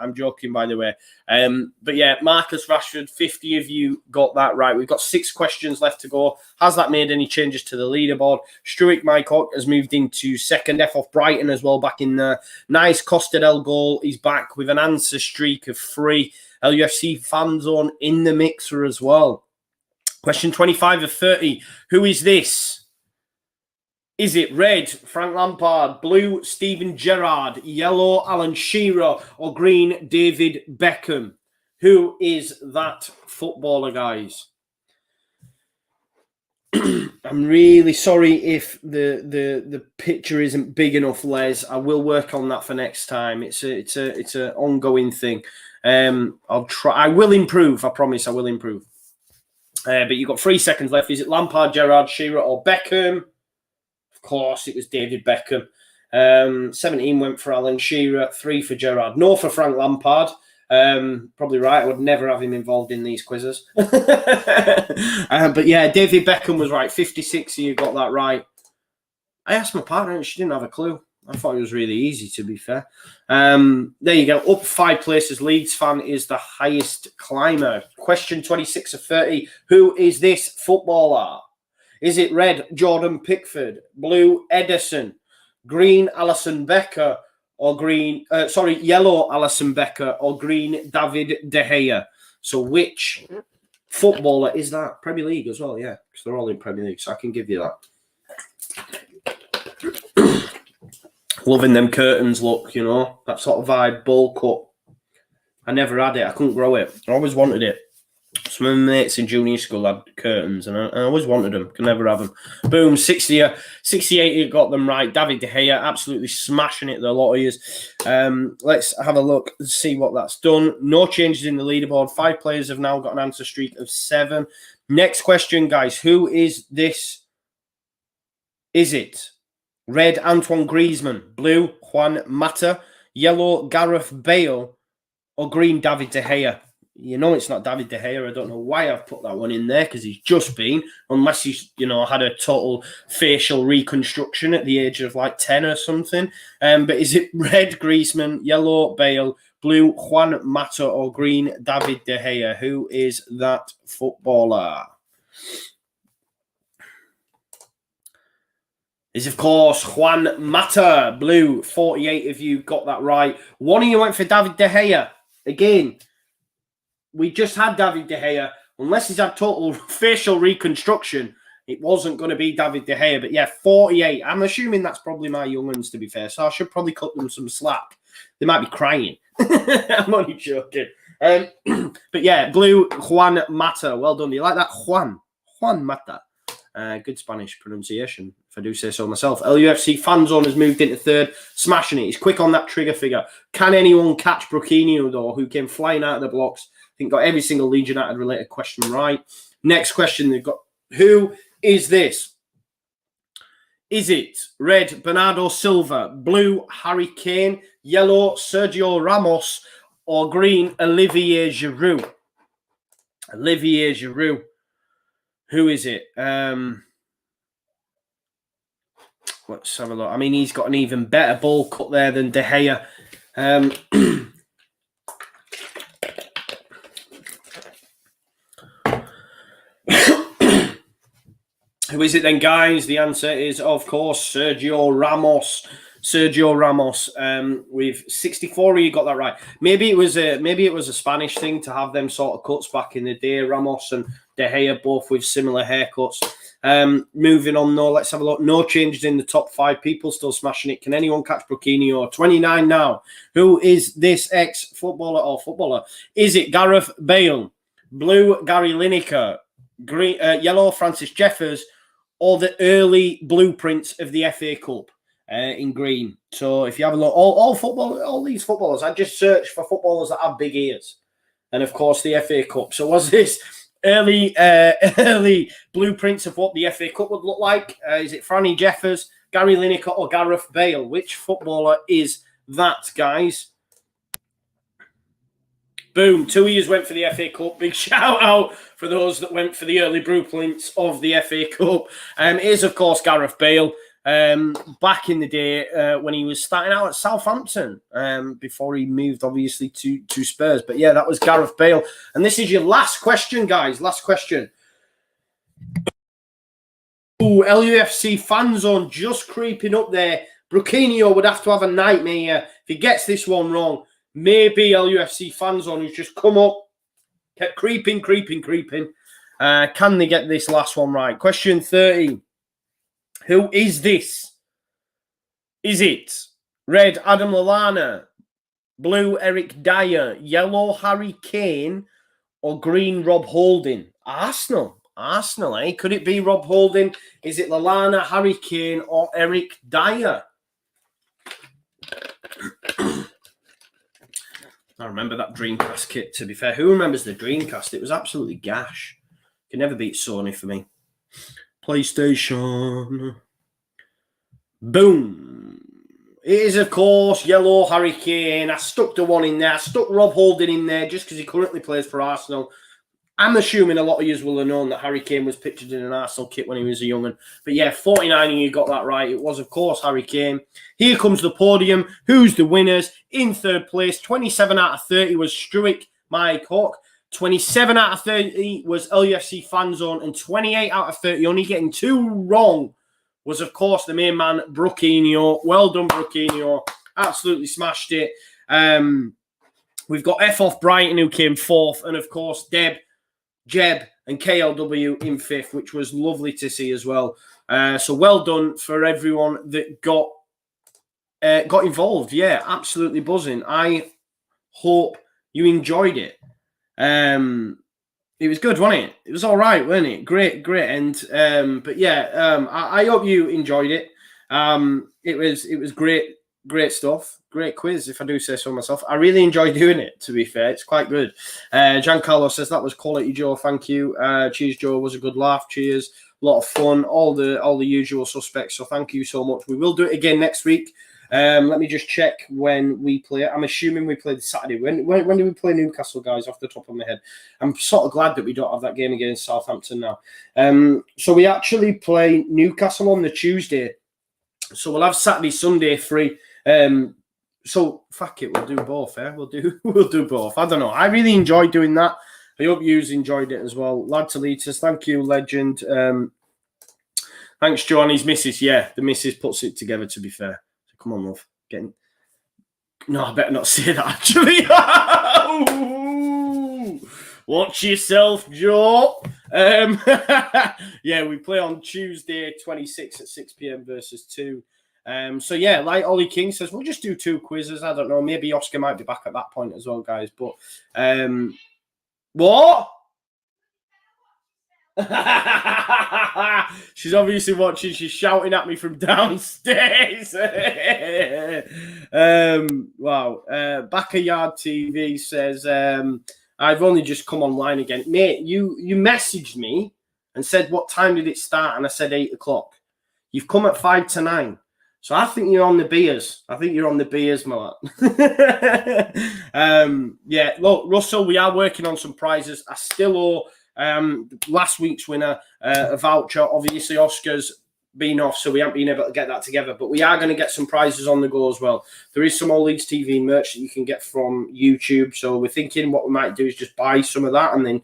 Speaker 1: But yeah, Marcus Rashford, 50 of you got that right. We've got 6 questions left to go. Has that made any changes to the leaderboard? Struick Mycock has moved into second. F off Brighton as well, back in there. Nice Costa del Goal. He's back with an answer streak of 3. LUFC fan zone in the mixer as well. Question 25 of 30. Who is this? Is it red, Frank Lampard, blue, Steven Gerrard, yellow, Alan Shearer, or green, David Beckham? Who is that footballer, guys? I'm really sorry if the picture isn't big enough, Les. I will work on that for next time. It's an ongoing thing. I'll try. I will improve. I promise I will improve. But you've got 3 seconds left. Is it Lampard, Gerrard, Shearer, or Beckham? Of course, it was David Beckham. 17 went for Alan Shearer, 3 for Gerrard. No for Frank Lampard. Probably right. I would never have him involved in these quizzes. But yeah, David Beckham was right. 56, so you got that right. I asked my partner and she didn't have a clue. I thought it was really easy, to be fair. There you go. Up 5 places. Leeds fan is the highest climber. Question 26 of 30. Who is this footballer? Is it red, Jordan Pickford, blue, Ederson, green, Alisson Becker, or yellow, Alisson Becker, or green, David De Gea? So which footballer is that? Premier League as well, yeah, because they're all in Premier League, so I can give you that. Loving them curtains look, you know, that sort of vibe, bowl cut. I never had it. I couldn't grow it. I always wanted it. Some of my mates in junior school had curtains, and I always wanted them. Could never have them. Boom, 68, you got them right. David De Gea, absolutely smashing it, the lot of yous. Let's have a look and see what that's done. No changes in the leaderboard. 5 players have now got an answer streak of 7. Next question, guys. Who is this? Is it red, Antoine Griezmann, blue, Juan Mata, yellow, Gareth Bale, or green, David De Gea? You know it's not David De Gea. I don't know why I've put that one in there, because he's just been, unless he's, you know, had a total facial reconstruction at the age of like 10 or something. But is it red, Griezmann, yellow, Bale, Blue, Juan Mata, or green, David De Gea. Who is that footballer? Is, of course, Juan Mata. Blue, 48 of you got that right. One of you went for David De Gea. Again, we just had David De Gea. Unless he's had total facial reconstruction, it wasn't going to be David De Gea. But yeah, 48. I'm assuming that's probably my young ones, to be fair. So I should probably cut them some slack. They might be crying. I'm only joking. But yeah, Blue, Juan Mata. Well done. You like that? Juan Mata. Good Spanish pronunciation, if I do say so myself. LUFC fan zone has moved into third, smashing it. He's quick on that trigger figure. Can anyone catch Bruquinho, though, who came flying out of the blocks? I think got every single Leeds United related question right. Next question they've got, who is this? Is it red, Bernardo Silva, blue, Harry Kane, yellow, Sergio Ramos, or green, Olivier Giroud? Olivier Giroud. Who is it? Let's have a look. I mean, he's got an even better ball cut there than De Gea. Who is it then, guys? The answer is, of course, Sergio Ramos. Sergio Ramos. With 64, you got that right. Maybe it was a Spanish thing to have them sort of cuts back in the day. Ramos and De Gea both with similar haircuts. Moving on, though, let's have a look. No changes in the top 5. People still smashing it. Can anyone catch Bruquinho? 29 now. Who is this ex-footballer or footballer? Is it Gareth Bale, blue, Gary Lineker, green, yellow, Francis Jeffers, or the early blueprints of the FA Cup in green? So if you have a look, all these footballers, I just searched for footballers that have big ears. And, of course, the FA Cup. So was this early blueprints of what the FA Cup would look like? Is it Franny Jeffers, Gary Lineker, or Gareth Bale? Which footballer is that, guys? Boom. 2 years went for the FA Cup. Big shout out for those that went for the early blueprints of the FA Cup. It is, of course, Gareth Bale. Back in the day when he was starting out at Southampton before he moved, obviously, to Spurs. But, yeah, that was Gareth Bale. And this is your last question, guys. Last question. Ooh, LUFC fan zone just creeping up there. Bruquinho would have to have a nightmare if he gets this one wrong. Maybe LUFC fan zone who's just come up, kept creeping. Can they get this last one right? Question 30. Who is this? Is it red, Adam Lallana, blue, Eric Dyer, yellow, Harry Kane, or green, Rob Holding? Arsenal, eh? Could it be Rob Holding? Is it Lallana, Harry Kane, or Eric Dyer? I remember that Dreamcast kit, to be fair. Who remembers the Dreamcast? It was absolutely gash. Can never beat Sony for me. PlayStation. Boom. It is, of course, yellow Harry Kane. I stuck the one in there. I stuck Rob Holding in there just because he currently plays for Arsenal. I'm assuming a lot of you will have known that Harry Kane was pictured in an Arsenal kit when he was a young'un. But yeah, 49 of you got that right. It was, of course, Harry Kane. Here comes the podium. Who's the winners? In third place, 27 out of 30 was Struick Mike Hawk. 27 out of 30 was LUFC Fan Zone. And 28 out of 30, only getting 2 wrong, was, of course, the main man, Bruquinho. Well done, Bruquinho. Absolutely smashed it. We've got F off Brighton, who came 4th. And, of course, Jeb and KLW in 5th, which was lovely to see as well. So well done for everyone that got involved. Yeah, absolutely buzzing. I hope you enjoyed it. It was good, wasn't it? It was all right, wasn't it? Great end. But yeah, I hope you enjoyed it. It was great stuff. Great quiz, if I do say so myself. I really enjoyed doing it, to be fair. It's quite good. Giancarlo says that was quality, Joe. Thank you. Cheers, Joe. Was a good laugh. Cheers. A lot of fun. All the usual suspects. So thank you so much. We will do it again next week. Let me just check when we play. I'm assuming we play the Saturday. When do we play Newcastle, guys, off the top of my head? I'm sort of glad that we don't have that game against Southampton now. So we actually play Newcastle on the Tuesday. So we'll have Saturday, Sunday free. So fuck it, we'll do both. We'll do both. I don't know. I really enjoyed doing that. I hope you enjoyed it as well. Lad to Leeds, thank you, legend. Thanks, John. His missus, yeah, the missus puts it together. To be fair, so come on, love. No, I better not say that. Actually, watch yourself, Joe. Yeah, we play on Tuesday, 26 at 6 p.m. versus 2. So yeah, like Ollie King says, we'll just do 2 quizzes. I don't know. Maybe Oscar might be back at that point as well, guys. But what? She's obviously watching. She's shouting at me from downstairs. Wow. Backyard TV says, I've only just come online again. Mate, you messaged me and said, what time did it start? And I said 8 o'clock. You've come at 5 to 9. So I think you're on the beers. I think you're on the beers, my lad. Yeah, look, Russell, we are working on some prizes. I still owe last week's winner a voucher. Obviously, Oscar's been off, so we haven't been able to get that together. But we are going to get some prizes on the go as well. There is some All Leeds TV merch that you can get from YouTube. So we're thinking what we might do is just buy some of that and then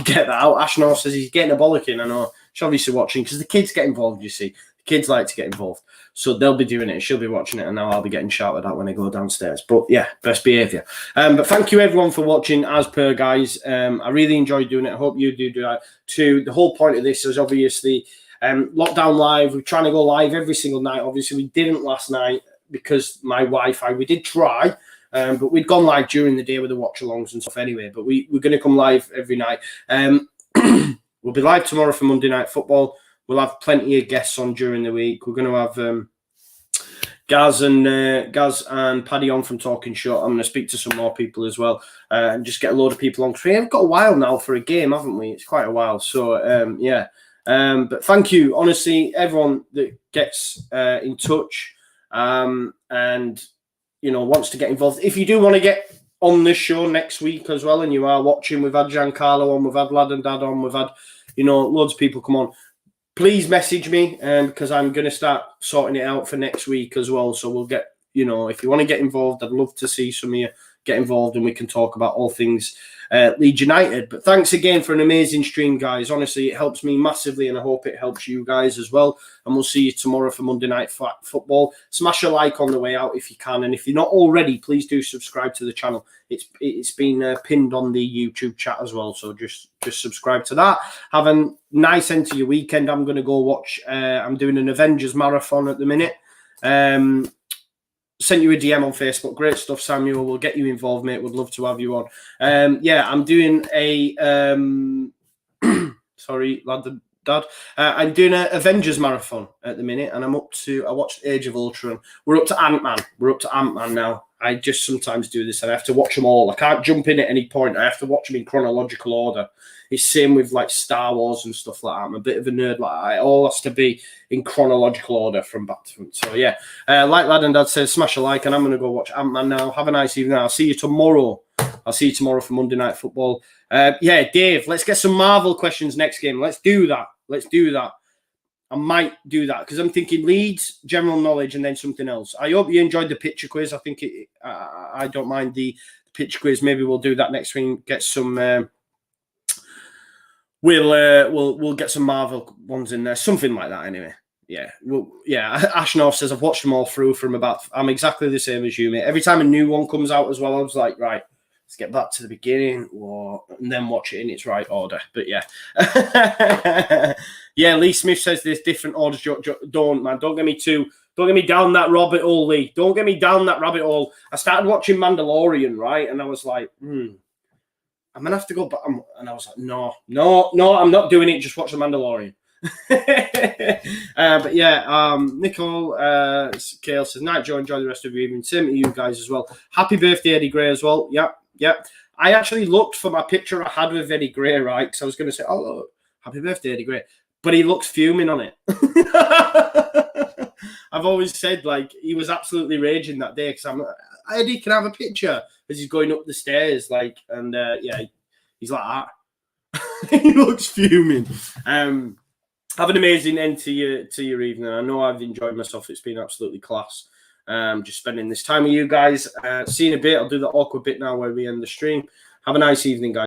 Speaker 1: get that out. Ashnar says he's getting a bollocking. I know. She's obviously watching because the kids get involved, you see. Kids like to get involved. So they'll be doing it. She'll be watching it. And now I'll be getting shouted at when I go downstairs. But yeah, best behaviour. But thank you everyone for watching as per, guys. I really enjoyed doing it. I hope you do that too. The whole point of this is obviously lockdown live. We're trying to go live every single night. Obviously, we didn't last night because my Wi-Fi, we did try. But we'd gone live during the day with the watch-alongs and stuff anyway. But we're going to come live every night. We'll be live tomorrow for Monday Night Football. We'll have plenty of guests on during the week. We're going to have Gaz and Paddy on from Talking Short. I'm going to speak to some more people as well and just get a load of people on. Because we've got a while now for a game, haven't we? It's quite a while. So, yeah. But thank you, honestly, everyone that gets in touch and, you know, wants to get involved. If you do want to get on this show next week as well and you are watching, we've had Giancarlo on, we've had Lad and Dad on, we've had, you know, loads of people come on. Please message me because I'm going to start sorting it out for next week as well. So we'll get, you know, if you want to get involved, I'd love to see some of you get involved and we can talk about all things Leeds United. But thanks again for an amazing stream, guys. Honestly, it helps me massively and I hope it helps you guys as well. And we'll see you tomorrow for Monday Night Football. Smash a like on the way out if you can. And if you're not already, please do subscribe to the channel. It's been pinned on the YouTube chat as well. So just subscribe to that. Have a nice end to your weekend. I'm going to go watch. I'm doing an Avengers marathon at the minute. Sent you a DM on Facebook. Great stuff, Samuel. We'll get you involved, mate. Would love to have you on. Yeah, I'm doing a sorry, lad and dad. I'm doing an Avengers marathon at the minute, and I watched Age of Ultron. We're up to Ant-Man. We're up to Ant-Man now. I just sometimes do this, and I have to watch them all. I can't jump in at any point. I have to watch them in chronological order. It's same with like Star Wars and stuff like that. I'm a bit of a nerd like that. It all has to be in chronological order from back to front. So yeah, like Lad and Dad says, smash a like, and I'm going to go watch Ant-Man now. Have a nice evening. I'll see you tomorrow. I'll see you tomorrow for Monday Night Football. Yeah, Dave, let's get some Marvel questions next game. Let's do that. Let's do that. I might do that because I'm thinking Leeds, general knowledge, and then something else. I hope you enjoyed the picture quiz. I think I don't mind the picture quiz. Maybe we'll do that next week. Get some. We'll get some Marvel ones in there, something like that. Anyway, yeah, Ashnorth says I've watched them all through from about. I'm exactly the same as you, mate. Every time a new one comes out as well, I was like, right, let's get back to the beginning, and then watch it in its right order. But yeah, yeah. Lee Smith says there's different orders. Don't get me down that rabbit hole, Lee. Don't get me down that rabbit hole. I started watching Mandalorian, right, and I was like, I'm going to have to go back. And I was like, no, I'm not doing it. Just watch The Mandalorian. But yeah, Nicole Kale says, night, Joe. Enjoy the rest of your evening. Same to you guys as well. Happy birthday, Eddie Gray, as well. Yep. I actually looked for my picture I had with Eddie Gray, right? Because I was going to say, oh, look, happy birthday, Eddie Gray. But he looks fuming on it. I've always said, like, he was absolutely raging that day because I'm like, Eddie, can I have a picture? As he's going up the stairs, like, and yeah, he's like that. He looks fuming. Have an amazing end to your evening. I know I've enjoyed myself. It's been absolutely class. Just spending this time with you guys. See you in a bit. I'll do the awkward bit now where we end the stream. Have a nice evening, guys.